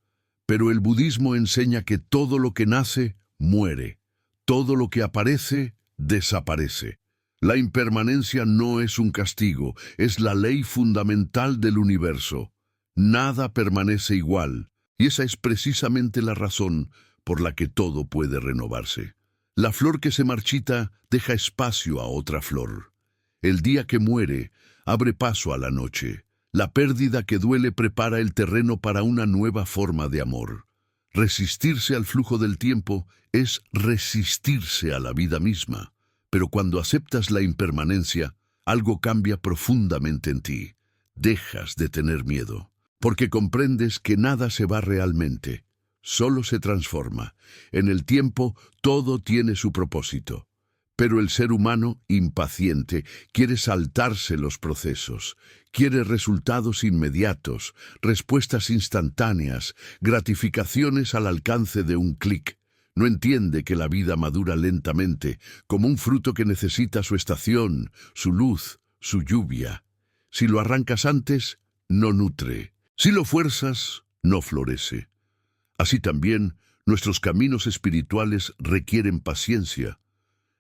Pero el budismo enseña que todo lo que nace, muere. Todo lo que aparece, desaparece. La impermanencia no es un castigo, es la ley fundamental del universo. Nada permanece igual, y esa es precisamente la razón por la que todo puede renovarse. La flor que se marchita deja espacio a otra flor. El día que muere abre paso a la noche. La pérdida que duele prepara el terreno para una nueva forma de amor. Resistirse al flujo del tiempo es resistirse a la vida misma. Pero cuando aceptas la impermanencia, algo cambia profundamente en ti. Dejas de tener miedo, porque comprendes que nada se va realmente. Solo se transforma. En el tiempo, todo tiene su propósito. Pero el ser humano, impaciente, quiere saltarse los procesos. Quiere resultados inmediatos, respuestas instantáneas, gratificaciones al alcance de un clic. No entiende que la vida madura lentamente, como un fruto que necesita su estación, su luz, su lluvia. Si lo arrancas antes, no nutre. Si lo fuerzas, no florece. Así también, nuestros caminos espirituales requieren paciencia.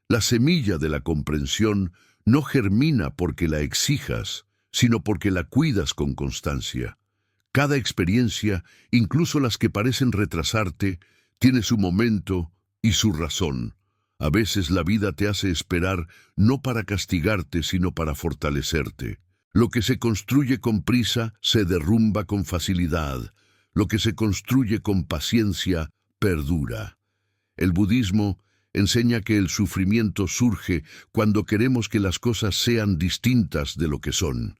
La semilla de la comprensión no germina porque la exijas, sino porque la cuidas con constancia. Cada experiencia, incluso las que parecen retrasarte, tiene su momento y su razón. A veces la vida te hace esperar no para castigarte, sino para fortalecerte. Lo que se construye con prisa se derrumba con facilidad. Lo que se construye con paciencia perdura. El budismo enseña que el sufrimiento surge cuando queremos que las cosas sean distintas de lo que son.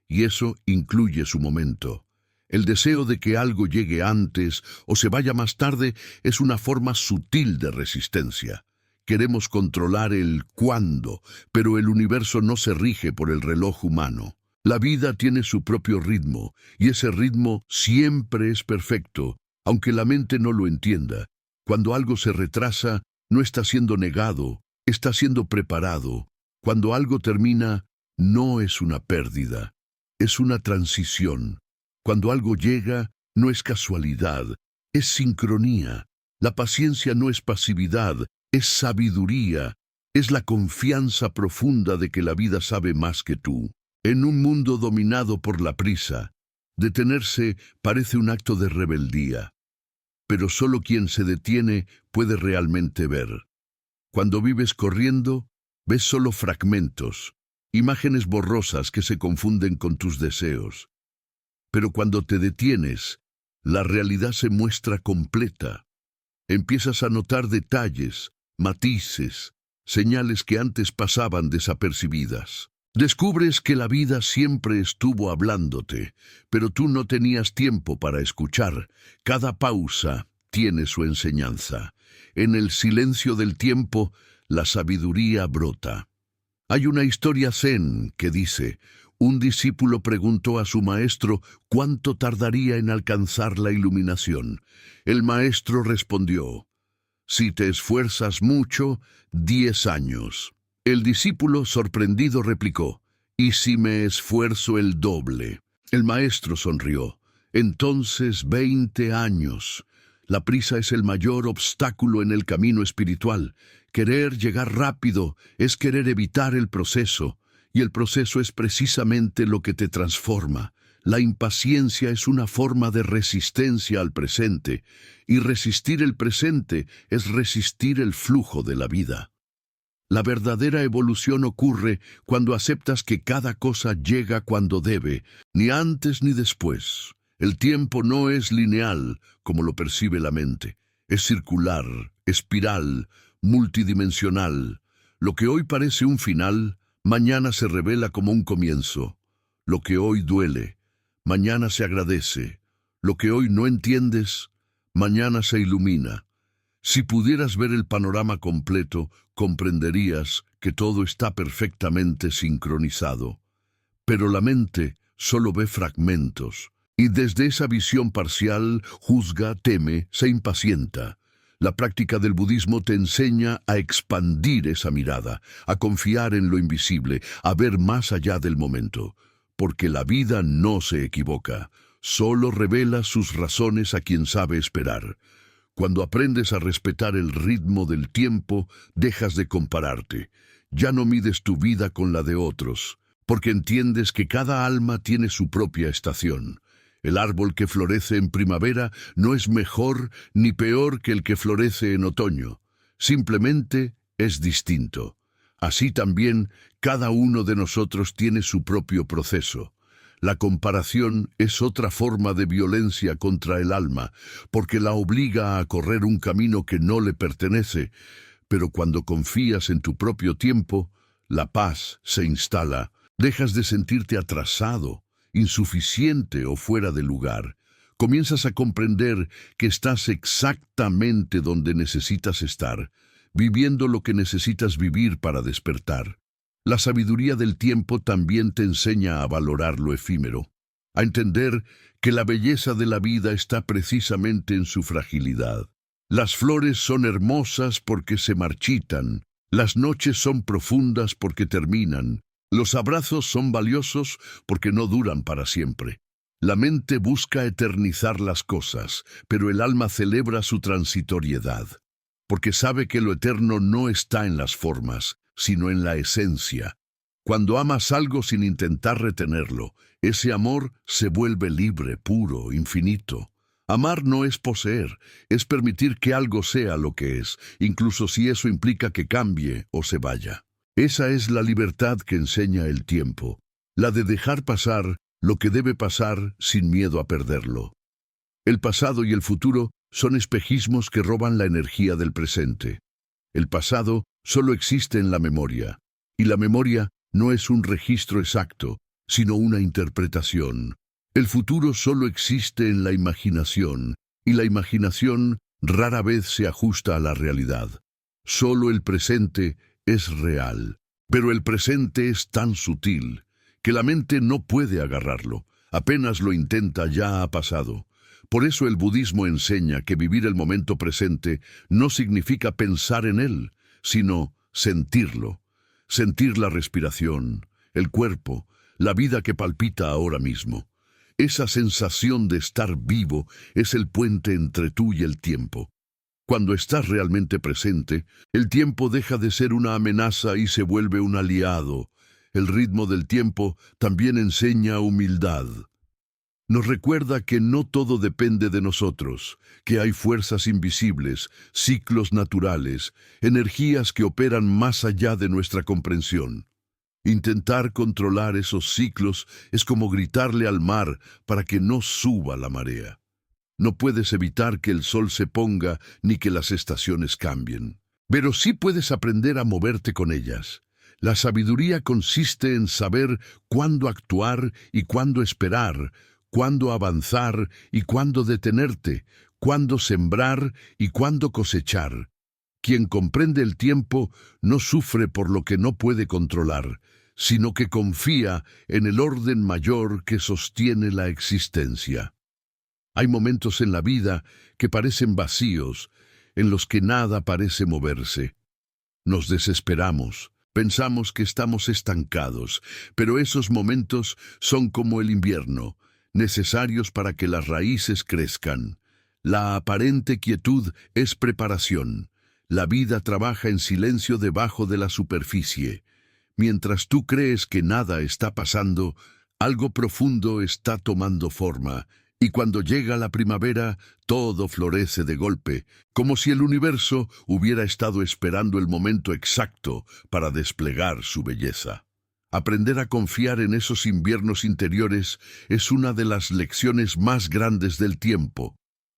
Y eso incluye su momento. El deseo de que algo llegue antes o se vaya más tarde es una forma sutil de resistencia. Queremos controlar el cuándo, pero el universo no se rige por el reloj humano. La vida tiene su propio ritmo, y ese ritmo siempre es perfecto, aunque la mente no lo entienda. Cuando algo se retrasa, no está siendo negado, está siendo preparado. Cuando algo termina, no es una pérdida, es una transición. Cuando algo llega, no es casualidad, es sincronía. La paciencia no es pasividad, es sabiduría, es la confianza profunda de que la vida sabe más que tú. En un mundo dominado por la prisa, detenerse parece un acto de rebeldía, pero solo quien se detiene puede realmente ver. Cuando vives corriendo, ves solo fragmentos, imágenes borrosas que se confunden con tus deseos. Pero cuando te detienes, la realidad se muestra completa. Empiezas a notar detalles, matices, señales que antes pasaban desapercibidas. Descubres que la vida siempre estuvo hablándote, pero tú no tenías tiempo para escuchar. Cada pausa tiene su enseñanza. En el silencio del tiempo, la sabiduría brota. Hay una historia zen que dice: un discípulo preguntó a su maestro cuánto tardaría en alcanzar la iluminación. El maestro respondió: si te esfuerzas mucho, 10 años. El discípulo, sorprendido, replicó: ¿y si me esfuerzo el doble? El maestro sonrió: entonces 20 años. La prisa es el mayor obstáculo en el camino espiritual. Querer llegar rápido es querer evitar el proceso, y el proceso es precisamente lo que te transforma. La impaciencia es una forma de resistencia al presente, y resistir el presente es resistir el flujo de la vida. La verdadera evolución ocurre cuando aceptas que cada cosa llega cuando debe, ni antes ni después. El tiempo no es lineal, como lo percibe la mente. Es circular, espiral, multidimensional. Lo que hoy parece un final, mañana se revela como un comienzo. Lo que hoy duele, mañana se agradece. Lo que hoy no entiendes, mañana se ilumina. Si pudieras ver el panorama completo, comprenderías que todo está perfectamente sincronizado. Pero la mente solo ve fragmentos, y desde esa visión parcial juzga, teme, se impacienta. La práctica del budismo te enseña a expandir esa mirada, a confiar en lo invisible, a ver más allá del momento. Porque la vida no se equivoca, solo revela sus razones a quien sabe esperar. Cuando aprendes a respetar el ritmo del tiempo, dejas de compararte. Ya no mides tu vida con la de otros, porque entiendes que cada alma tiene su propia estación. El árbol que florece en primavera no es mejor ni peor que el que florece en otoño. Simplemente es distinto. Así también, cada uno de nosotros tiene su propio proceso. La comparación es otra forma de violencia contra el alma, porque la obliga a correr un camino que no le pertenece. Pero cuando confías en tu propio tiempo, la paz se instala. Dejas de sentirte atrasado, insuficiente o fuera de lugar. Comienzas a comprender que estás exactamente donde necesitas estar, viviendo lo que necesitas vivir para despertar. La sabiduría del tiempo también te enseña a valorar lo efímero, a entender que la belleza de la vida está precisamente en su fragilidad. Las flores son hermosas porque se marchitan, las noches son profundas porque terminan, los abrazos son valiosos porque no duran para siempre. La mente busca eternizar las cosas, pero el alma celebra su transitoriedad, porque sabe que lo eterno no está en las formas, sino en la esencia. Cuando amas algo sin intentar retenerlo, ese amor se vuelve libre, puro, infinito. Amar no es poseer, es permitir que algo sea lo que es, incluso si eso implica que cambie o se vaya. Esa es la libertad que enseña el tiempo, la de dejar pasar lo que debe pasar sin miedo a perderlo. El pasado y el futuro son espejismos que roban la energía del presente. El pasado solo existe en la memoria, y la memoria no es un registro exacto, sino una interpretación. El futuro solo existe en la imaginación, y la imaginación rara vez se ajusta a la realidad. Solo el presente es real, pero el presente es tan sutil que la mente no puede agarrarlo. Apenas lo intenta, ya ha pasado. Por eso el budismo enseña que vivir el momento presente no significa pensar en él, sino sentirlo. Sentir la respiración, el cuerpo, la vida que palpita ahora mismo. Esa sensación de estar vivo es el puente entre tú y el tiempo. Cuando estás realmente presente, el tiempo deja de ser una amenaza y se vuelve un aliado. El ritmo del tiempo también enseña humildad. Nos recuerda que no todo depende de nosotros, que hay fuerzas invisibles, ciclos naturales, energías que operan más allá de nuestra comprensión. Intentar controlar esos ciclos es como gritarle al mar para que no suba la marea. No puedes evitar que el sol se ponga ni que las estaciones cambien, pero sí puedes aprender a moverte con ellas. La sabiduría consiste en saber cuándo actuar y cuándo esperar, cuándo avanzar y cuándo detenerte, cuándo sembrar y cuándo cosechar. Quien comprende el tiempo no sufre por lo que no puede controlar, sino que confía en el orden mayor que sostiene la existencia. Hay momentos en la vida que parecen vacíos, en los que nada parece moverse. Nos desesperamos, pensamos que estamos estancados, pero esos momentos son como el invierno, necesarios para que las raíces crezcan. La aparente quietud es preparación. La vida trabaja en silencio debajo de la superficie. Mientras tú crees que nada está pasando, algo profundo está tomando forma. Y cuando llega la primavera, todo florece de golpe, como si el universo hubiera estado esperando el momento exacto para desplegar su belleza. Aprender a confiar en esos inviernos interiores es una de las lecciones más grandes del tiempo,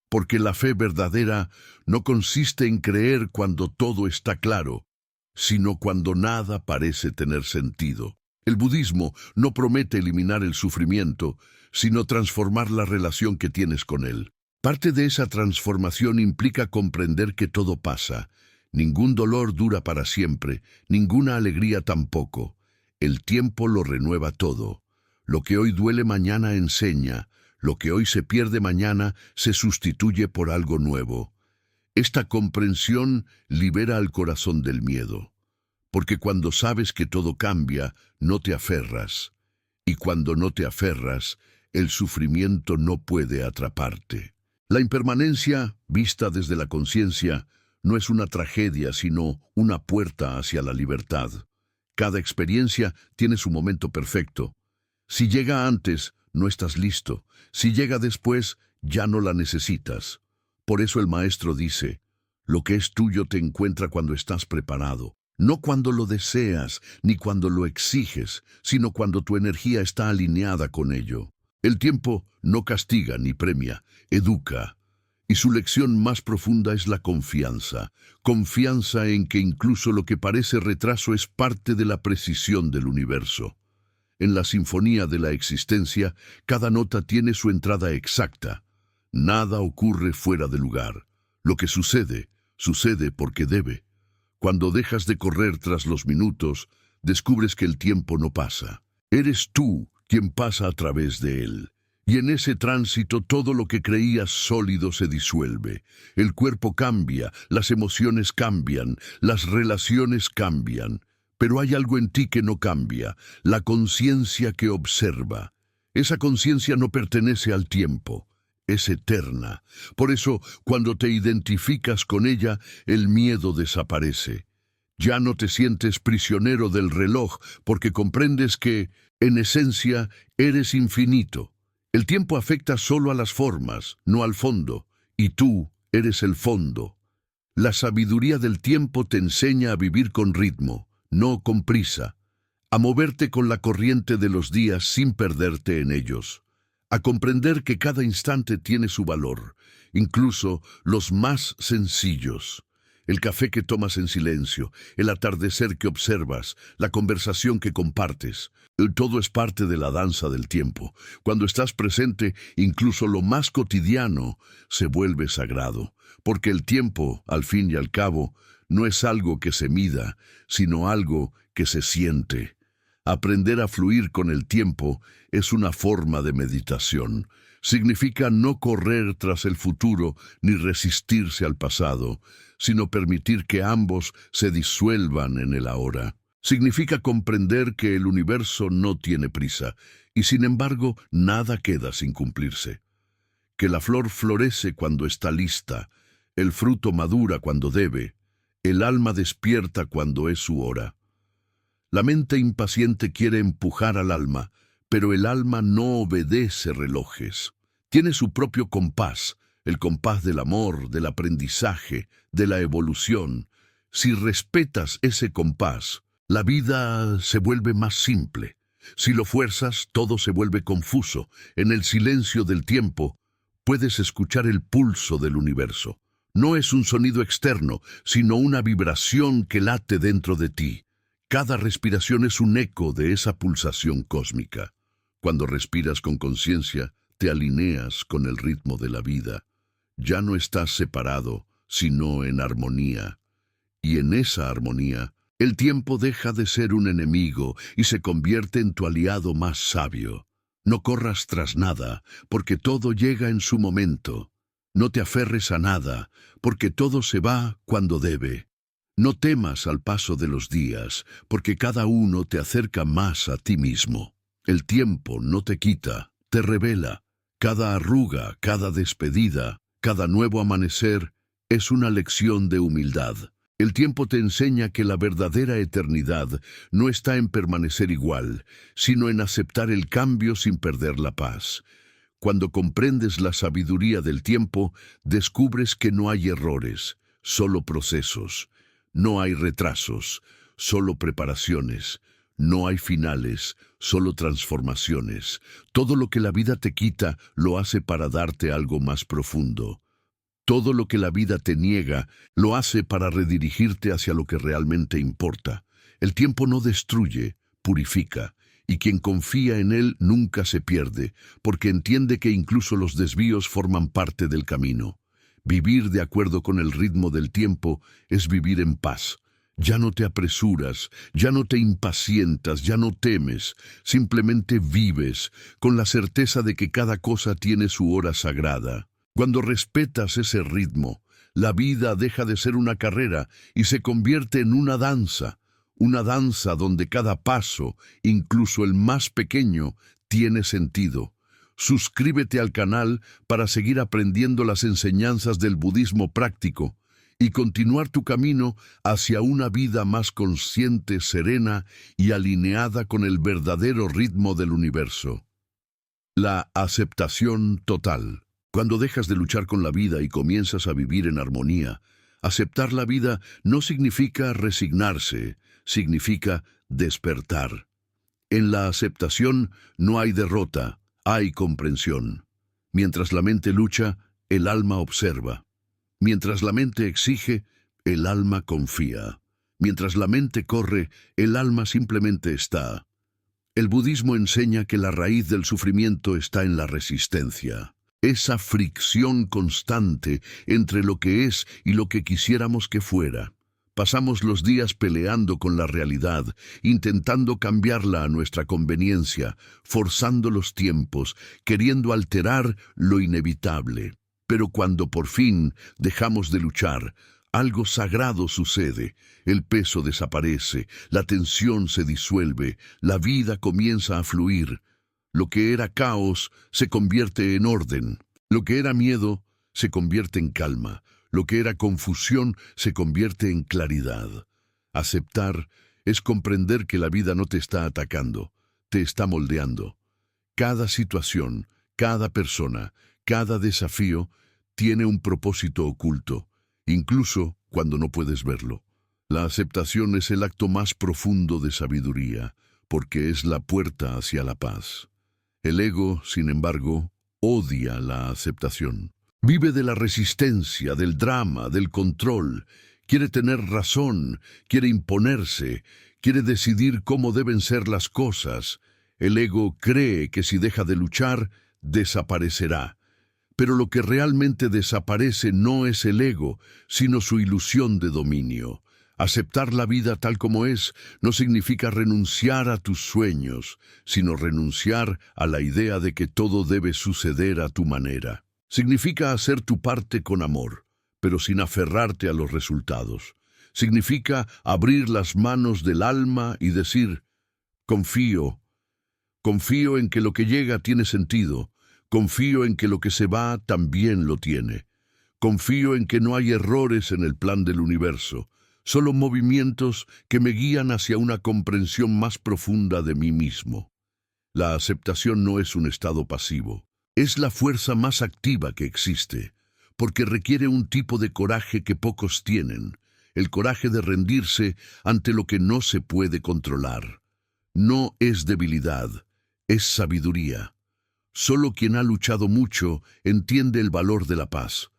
porque la fe verdadera no consiste en creer cuando todo está claro, sino cuando nada parece tener sentido. El budismo no promete eliminar el sufrimiento, sino transformar la relación que tienes con él. Parte de esa transformación implica comprender que todo pasa. Ningún dolor dura para siempre, ninguna alegría tampoco. El tiempo lo renueva todo. Lo que hoy duele mañana enseña, lo que hoy se pierde mañana se sustituye por algo nuevo. Esta comprensión libera al corazón del miedo. Porque cuando sabes que todo cambia, no te aferras. Y cuando no te aferras, el sufrimiento no puede atraparte. La impermanencia, vista desde la conciencia, no es una tragedia, sino una puerta hacia la libertad. Cada experiencia tiene su momento perfecto. Si llega antes, no estás listo. Si llega después, ya no la necesitas. Por eso el maestro dice, lo que es tuyo te encuentra cuando estás preparado. No cuando lo deseas, ni cuando lo exiges, sino cuando tu energía está alineada con ello. El tiempo no castiga ni premia, educa. Y su lección más profunda es la confianza. Confianza en que incluso lo que parece retraso es parte de la precisión del universo. En la sinfonía de la existencia, cada nota tiene su entrada exacta. Nada ocurre fuera de lugar. Lo que sucede, sucede porque debe. Cuando dejas de correr tras los minutos, descubres que el tiempo no pasa. Eres tú quien pasa a través de él. Y en ese tránsito todo lo que creías sólido se disuelve. El cuerpo cambia, las emociones cambian, las relaciones cambian. Pero hay algo en ti que no cambia, la conciencia que observa. Esa conciencia no pertenece al tiempo. Es eterna. Por eso, cuando te identificas con ella, el miedo desaparece. Ya no te sientes prisionero del reloj porque comprendes que, en esencia, eres infinito. El tiempo afecta solo a las formas, no al fondo, y tú eres el fondo. La sabiduría del tiempo te enseña a vivir con ritmo, no con prisa, a moverte con la corriente de los días sin perderte en ellos. A comprender que cada instante tiene su valor, incluso los más sencillos. El café que tomas en silencio, el atardecer que observas, la conversación que compartes. Todo es parte de la danza del tiempo. Cuando estás presente, incluso lo más cotidiano se vuelve sagrado, porque el tiempo, al fin y al cabo, no es algo que se mida, sino algo que se siente. Aprender a fluir con el tiempo es una forma de meditación. Significa no correr tras el futuro ni resistirse al pasado, sino permitir que ambos se disuelvan en el ahora. Significa comprender que el universo no tiene prisa, y sin embargo nada queda sin cumplirse. Que la flor florece cuando está lista, el fruto madura cuando debe, el alma despierta cuando es su hora. La mente impaciente quiere empujar al alma, pero el alma no obedece relojes. Tiene su propio compás, el compás del amor, del aprendizaje, de la evolución. Si respetas ese compás, la vida se vuelve más simple. Si lo fuerzas, todo se vuelve confuso. En el silencio del tiempo, puedes escuchar el pulso del universo. No es un sonido externo, sino una vibración que late dentro de ti. Cada respiración es un eco de esa pulsación cósmica. Cuando respiras con conciencia, te alineas con el ritmo de la vida. Ya no estás separado, sino en armonía. Y en esa armonía, el tiempo deja de ser un enemigo y se convierte en tu aliado más sabio. No corras tras nada, porque todo llega en su momento. No te aferres a nada, porque todo se va cuando debe. No temas al paso de los días, porque cada uno te acerca más a ti mismo. El tiempo no te quita, te revela. Cada arruga, cada despedida, cada nuevo amanecer es una lección de humildad. El tiempo te enseña que la verdadera eternidad no está en permanecer igual, sino en aceptar el cambio sin perder la paz. Cuando comprendes la sabiduría del tiempo, descubres que no hay errores, solo procesos. No hay retrasos, solo preparaciones. No hay finales, solo transformaciones. Todo lo que la vida te quita lo hace para darte algo más profundo. Todo lo que la vida te niega lo hace para redirigirte hacia lo que realmente importa. El tiempo no destruye, purifica, y quien confía en él nunca se pierde, porque entiende que incluso los desvíos forman parte del camino. Vivir de acuerdo con el ritmo del tiempo es vivir en paz. Ya no te apresuras, ya no te impacientas, ya no temes, simplemente vives, con la certeza de que cada cosa tiene su hora sagrada. Cuando respetas ese ritmo, la vida deja de ser una carrera y se convierte en una danza donde cada paso, incluso el más pequeño, tiene sentido. Suscríbete al canal para seguir aprendiendo las enseñanzas del budismo práctico y continuar tu camino hacia una vida más consciente, serena y alineada con el verdadero ritmo del universo. La aceptación total. Cuando dejas de luchar con la vida y comienzas a vivir en armonía, aceptar la vida no significa resignarse, significa despertar. En la aceptación no hay derrota, hay comprensión. Mientras la mente lucha, el alma observa. Mientras la mente exige, el alma confía. Mientras la mente corre, el alma simplemente está. El budismo enseña que la raíz del sufrimiento está en la resistencia. Esa fricción constante entre lo que es y lo que quisiéramos que fuera. Pasamos los días peleando con la realidad, intentando cambiarla a nuestra conveniencia, forzando los tiempos, queriendo alterar lo inevitable. Pero cuando por fin dejamos de luchar, algo sagrado sucede. El peso desaparece, la tensión se disuelve, la vida comienza a fluir. Lo que era caos se convierte en orden. Lo que era miedo se convierte en calma. Lo que era confusión se convierte en claridad. Aceptar es comprender que la vida no te está atacando, te está moldeando. Cada situación, cada persona, cada desafío tiene un propósito oculto, incluso cuando no puedes verlo. La aceptación es el acto más profundo de sabiduría, porque es la puerta hacia la paz. El ego, sin embargo, odia la aceptación. Vive de la resistencia, del drama, del control. Quiere tener razón, quiere imponerse, quiere decidir cómo deben ser las cosas. El ego cree que si deja de luchar, desaparecerá. Pero lo que realmente desaparece no es el ego, sino su ilusión de dominio. Aceptar la vida tal como es no significa renunciar a tus sueños, sino renunciar a la idea de que todo debe suceder a tu manera. Significa hacer tu parte con amor, pero sin aferrarte a los resultados. Significa abrir las manos del alma y decir, confío en que lo que llega tiene sentido, confío en que lo que se va también lo tiene, confío en que no hay errores en el plan del universo, solo movimientos que me guían hacia una comprensión más profunda de mí mismo. La aceptación no es un estado pasivo, es la fuerza más activa que existe, porque requiere un tipo de coraje que pocos tienen, el coraje de rendirse ante lo que no se puede controlar. No es debilidad, es sabiduría. Solo quien ha luchado mucho entiende el valor de la paz.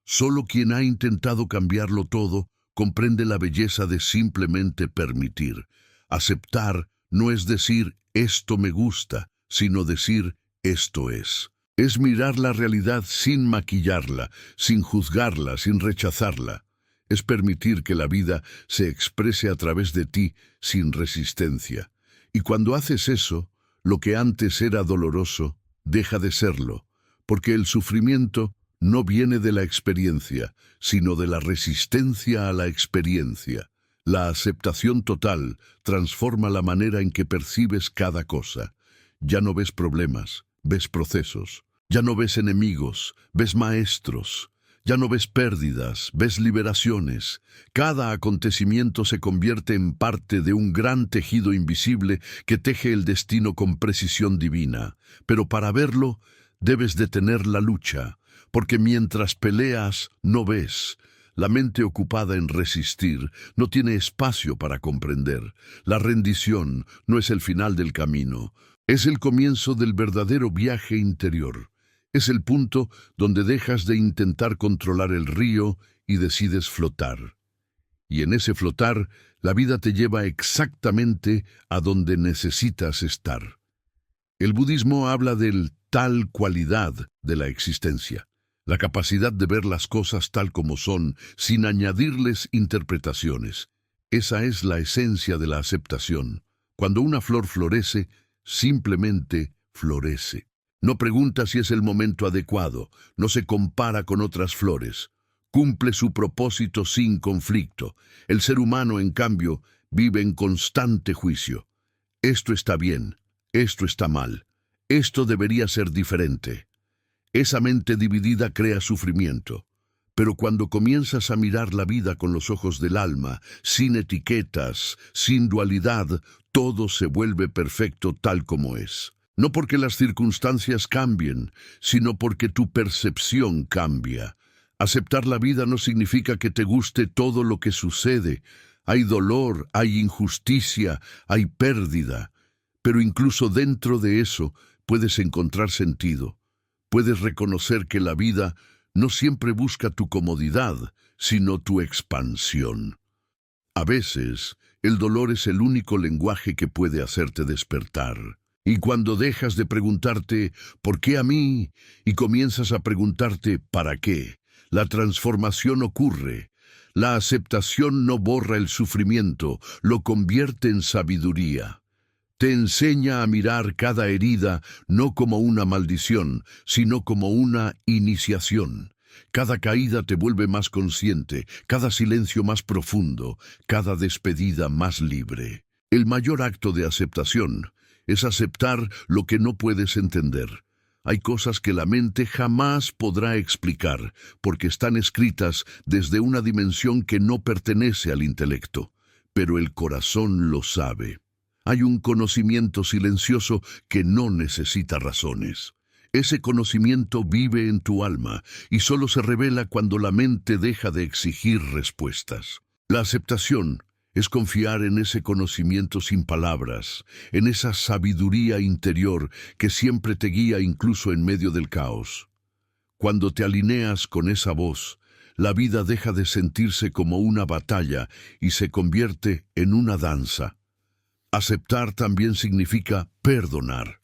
Solo quien ha intentado cambiarlo todo comprende la belleza de simplemente permitir. Aceptar no es decir esto me gusta, sino decir esto es. Es mirar la realidad sin maquillarla, sin juzgarla, sin rechazarla. Es permitir que la vida se exprese a través de ti sin resistencia. Y cuando haces eso, lo que antes era doloroso, deja de serlo, porque el sufrimiento no viene de la experiencia, sino de la resistencia a la experiencia. La aceptación total transforma la manera en que percibes cada cosa. Ya no ves problemas, ves procesos. Ya no ves enemigos, ves maestros. Ya no ves pérdidas, ves liberaciones. Cada acontecimiento se convierte en parte de un gran tejido invisible que teje el destino con precisión divina. Pero para verlo, debes detener la lucha, porque mientras peleas, no ves. La mente ocupada en resistir no tiene espacio para comprender. La rendición no es el final del camino, es el comienzo del verdadero viaje interior. Es el punto donde dejas de intentar controlar el río y decides flotar. Y en ese flotar, la vida te lleva exactamente a donde necesitas estar. El budismo habla del tal cualidad de la existencia, la capacidad de ver las cosas tal como son, sin añadirles interpretaciones. Esa es la esencia de la aceptación. Cuando una flor florece, simplemente florece. No pregunta si es el momento adecuado, no se compara con otras flores. Cumple su propósito sin conflicto. El ser humano, en cambio, vive en constante juicio. Esto está bien, esto está mal, esto debería ser diferente. Esa mente dividida crea sufrimiento. Pero cuando comienzas a mirar la vida con los ojos del alma, sin etiquetas, sin dualidad, todo se vuelve perfecto tal como es. No porque las circunstancias cambien, sino porque tu percepción cambia. Aceptar la vida no significa que te guste todo lo que sucede. Hay dolor, hay injusticia, hay pérdida. Pero incluso dentro de eso puedes encontrar sentido. Puedes reconocer que la vida no siempre busca tu comodidad, sino tu expansión. A veces, el dolor es el único lenguaje que puede hacerte despertar. Y cuando dejas de preguntarte ¿por qué a mí? Y comienzas a preguntarte ¿para qué?, la transformación ocurre. La aceptación no borra el sufrimiento, lo convierte en sabiduría. Te enseña a mirar cada herida no como una maldición, sino como una iniciación. Cada caída te vuelve más consciente, cada silencio más profundo, cada despedida más libre. El mayor acto de aceptación es aceptar lo que no puedes entender. Hay cosas que la mente jamás podrá explicar, porque están escritas desde una dimensión que no pertenece al intelecto, pero el corazón lo sabe. Hay un conocimiento silencioso que no necesita razones. Ese conocimiento vive en tu alma y solo se revela cuando la mente deja de exigir respuestas. La aceptación es confiar en ese conocimiento sin palabras, en esa sabiduría interior que siempre te guía incluso en medio del caos. Cuando te alineas con esa voz, la vida deja de sentirse como una batalla y se convierte en una danza. Aceptar también significa perdonar.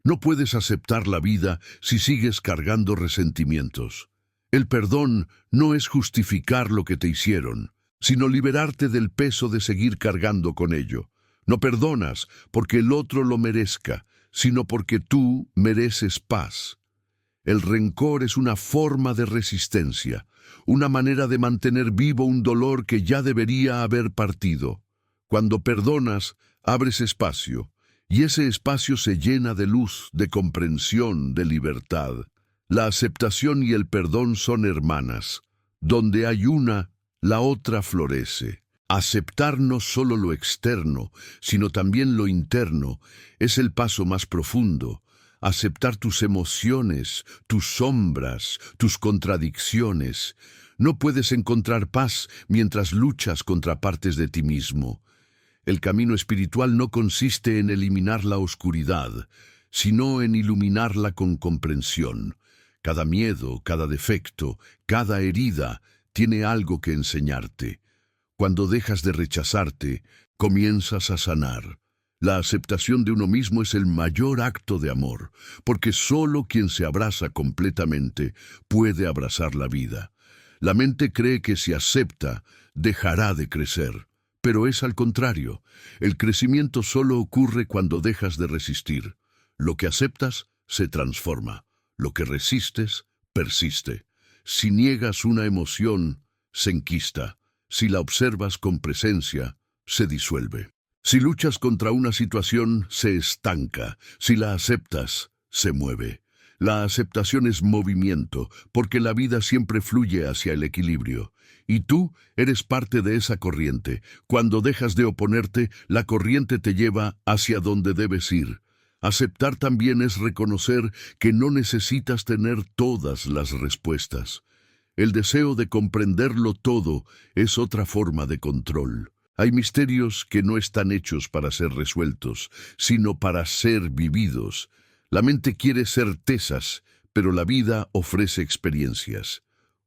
No puedes aceptar la vida si sigues cargando resentimientos. El perdón no es justificar lo que te hicieron, sino liberarte del peso de seguir cargando con ello. No perdonas porque el otro lo merezca, sino porque tú mereces paz. El rencor es una forma de resistencia, una manera de mantener vivo un dolor que ya debería haber partido. Cuando perdonas, abres espacio, y ese espacio se llena de luz, de comprensión, de libertad. La aceptación y el perdón son hermanas. Donde hay una, la otra florece. Aceptar no solo lo externo, sino también lo interno, es el paso más profundo. Aceptar tus emociones, tus sombras, tus contradicciones. No puedes encontrar paz mientras luchas contra partes de ti mismo. El camino espiritual no consiste en eliminar la oscuridad, sino en iluminarla con comprensión. Cada miedo, cada defecto, cada herida tiene algo que enseñarte. Cuando dejas de rechazarte, comienzas a sanar. La aceptación de uno mismo es el mayor acto de amor, porque solo quien se abraza completamente puede abrazar la vida. La mente cree que si acepta, dejará de crecer, pero es al contrario. El crecimiento solo ocurre cuando dejas de resistir. Lo que aceptas se transforma. Lo que resistes, persiste. Si niegas una emoción, se enquista. Si la observas con presencia, se disuelve. Si luchas contra una situación, se estanca. Si la aceptas, se mueve. La aceptación es movimiento, porque la vida siempre fluye hacia el equilibrio. Y tú eres parte de esa corriente. Cuando dejas de oponerte, la corriente te lleva hacia donde debes ir. Aceptar también es reconocer que no necesitas tener todas las respuestas. El deseo de comprenderlo todo es otra forma de control. Hay misterios que no están hechos para ser resueltos, sino para ser vividos. La mente quiere certezas, pero la vida ofrece experiencias.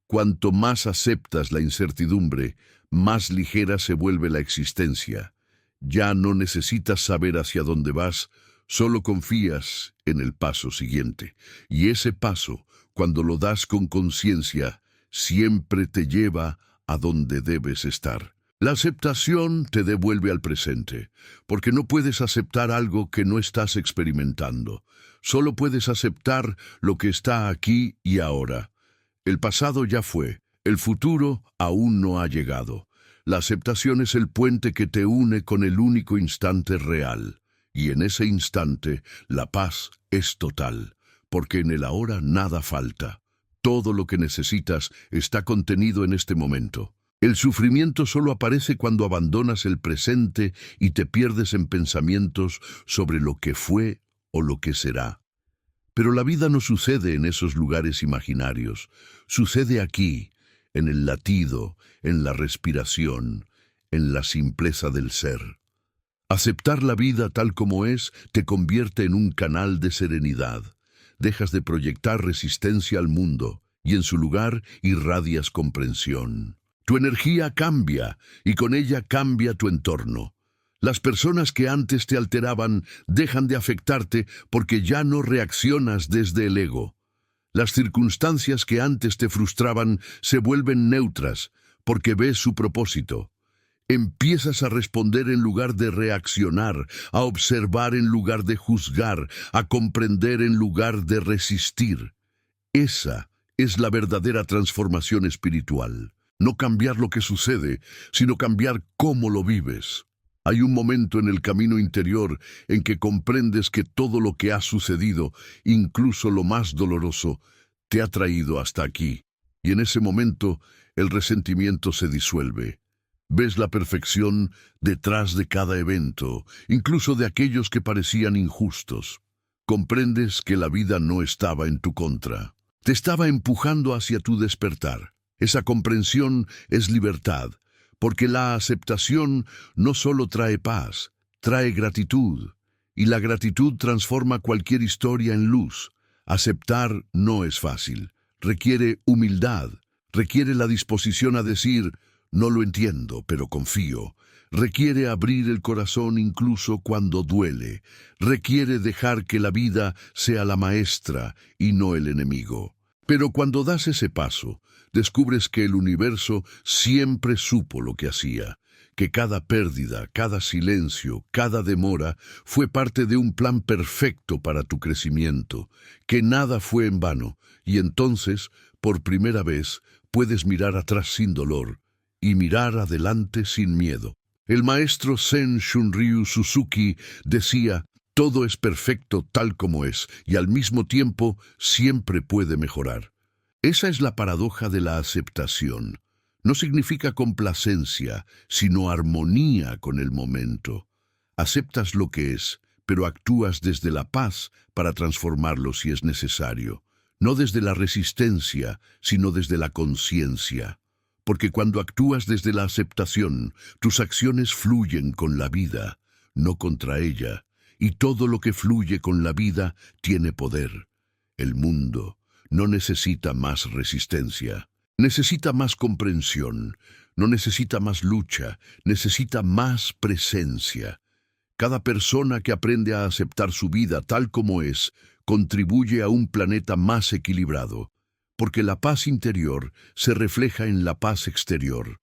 Cuanto más aceptas la incertidumbre, más ligera se vuelve la existencia. Ya no necesitas saber hacia dónde vas, solo confías en el paso siguiente. Y ese paso, cuando lo das con conciencia, siempre te lleva a donde debes estar. La aceptación te devuelve al presente, porque no puedes aceptar algo que no estás experimentando. Solo puedes aceptar lo que está aquí y ahora. El pasado ya fue, el futuro aún no ha llegado. La aceptación es el puente que te une con el único instante real. Y en ese instante, la paz es total, porque en el ahora nada falta. Todo lo que necesitas está contenido en este momento. El sufrimiento solo aparece cuando abandonas el presente y te pierdes en pensamientos sobre lo que fue o lo que será. Pero la vida no sucede en esos lugares imaginarios. Sucede aquí, en el latido, en la respiración, en la simpleza del ser. Aceptar la vida tal como es te convierte en un canal de serenidad. Dejas de proyectar resistencia al mundo y en su lugar irradias comprensión. Tu energía cambia y con ella cambia tu entorno. Las personas que antes te alteraban dejan de afectarte porque ya no reaccionas desde el ego. Las circunstancias que antes te frustraban se vuelven neutras porque ves su propósito. Empiezas a responder en lugar de reaccionar, a observar en lugar de juzgar, a comprender en lugar de resistir. Esa es la verdadera transformación espiritual. No cambiar lo que sucede, sino cambiar cómo lo vives. Hay un momento en el camino interior en que comprendes que todo lo que ha sucedido, incluso lo más doloroso, te ha traído hasta aquí. Y en ese momento, el resentimiento se disuelve. Ves la perfección detrás de cada evento, incluso de aquellos que parecían injustos. Comprendes que la vida no estaba en tu contra. Te estaba empujando hacia tu despertar. Esa comprensión es libertad, porque la aceptación no solo trae paz, trae gratitud, y la gratitud transforma cualquier historia en luz. Aceptar no es fácil, requiere humildad, requiere la disposición a decir, no lo entiendo, pero confío. Requiere abrir el corazón incluso cuando duele. Requiere dejar que la vida sea la maestra y no el enemigo. Pero cuando das ese paso, descubres que el universo siempre supo lo que hacía, que cada pérdida, cada silencio, cada demora fue parte de un plan perfecto para tu crecimiento, que nada fue en vano, y entonces, por primera vez, puedes mirar atrás sin dolor y mirar adelante sin miedo. El maestro Zen Shunryu Suzuki decía: todo es perfecto tal como es, y al mismo tiempo siempre puede mejorar. Esa es la paradoja de la aceptación. No significa complacencia, sino armonía con el momento. Aceptas lo que es, pero actúas desde la paz para transformarlo si es necesario. No desde la resistencia, sino desde la conciencia. Porque cuando actúas desde la aceptación, tus acciones fluyen con la vida, no contra ella. Y todo lo que fluye con la vida tiene poder. El mundo no necesita más resistencia, necesita más comprensión, no necesita más lucha, necesita más presencia. Cada persona que aprende a aceptar su vida tal como es, contribuye a un planeta más equilibrado, porque la paz interior se refleja en la paz exterior.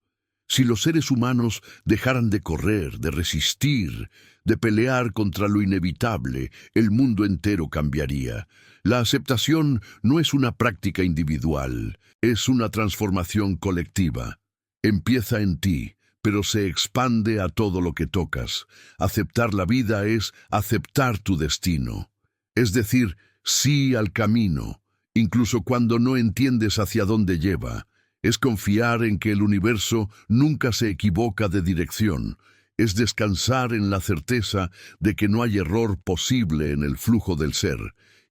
Si los seres humanos dejaran de correr, de resistir, de pelear contra lo inevitable, el mundo entero cambiaría. La aceptación no es una práctica individual, es una transformación colectiva. Empieza en ti, pero se expande a todo lo que tocas. Aceptar la vida es aceptar tu destino. Es decir, sí al camino, incluso cuando no entiendes hacia dónde lleva. Es confiar en que el universo nunca se equivoca de dirección. Es descansar en la certeza de que no hay error posible en el flujo del ser.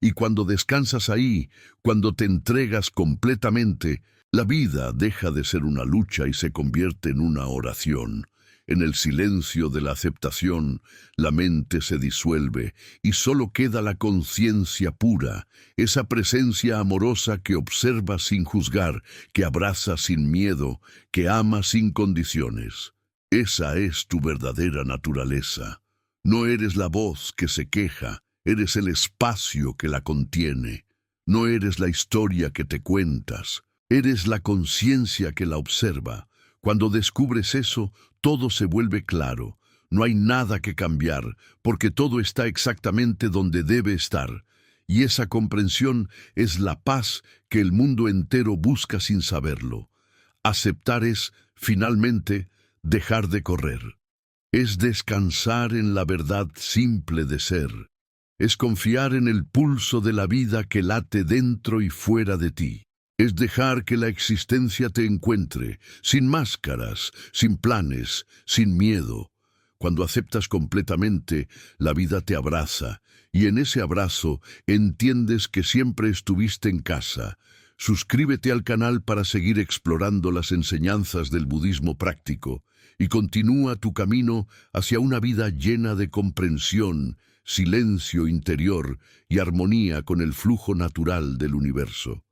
Y cuando descansas ahí, cuando te entregas completamente, la vida deja de ser una lucha y se convierte en una oración. En el silencio de la aceptación, la mente se disuelve y solo queda la conciencia pura, esa presencia amorosa que observa sin juzgar, que abraza sin miedo, que ama sin condiciones. Esa es tu verdadera naturaleza. No eres la voz que se queja, eres el espacio que la contiene. No eres la historia que te cuentas, eres la conciencia que la observa. Cuando descubres eso, todo se vuelve claro. No hay nada que cambiar, porque todo está exactamente donde debe estar. Y esa comprensión es la paz que el mundo entero busca sin saberlo. Aceptar es, finalmente, dejar de correr. Es descansar en la verdad simple de ser. Es confiar en el pulso de la vida que late dentro y fuera de ti. Es dejar que la existencia te encuentre, sin máscaras, sin planes, sin miedo. Cuando aceptas completamente, la vida te abraza, y en ese abrazo entiendes que siempre estuviste en casa. Suscríbete al canal para seguir explorando las enseñanzas del budismo práctico, y continúa tu camino hacia una vida llena de comprensión, silencio interior y armonía con el flujo natural del universo.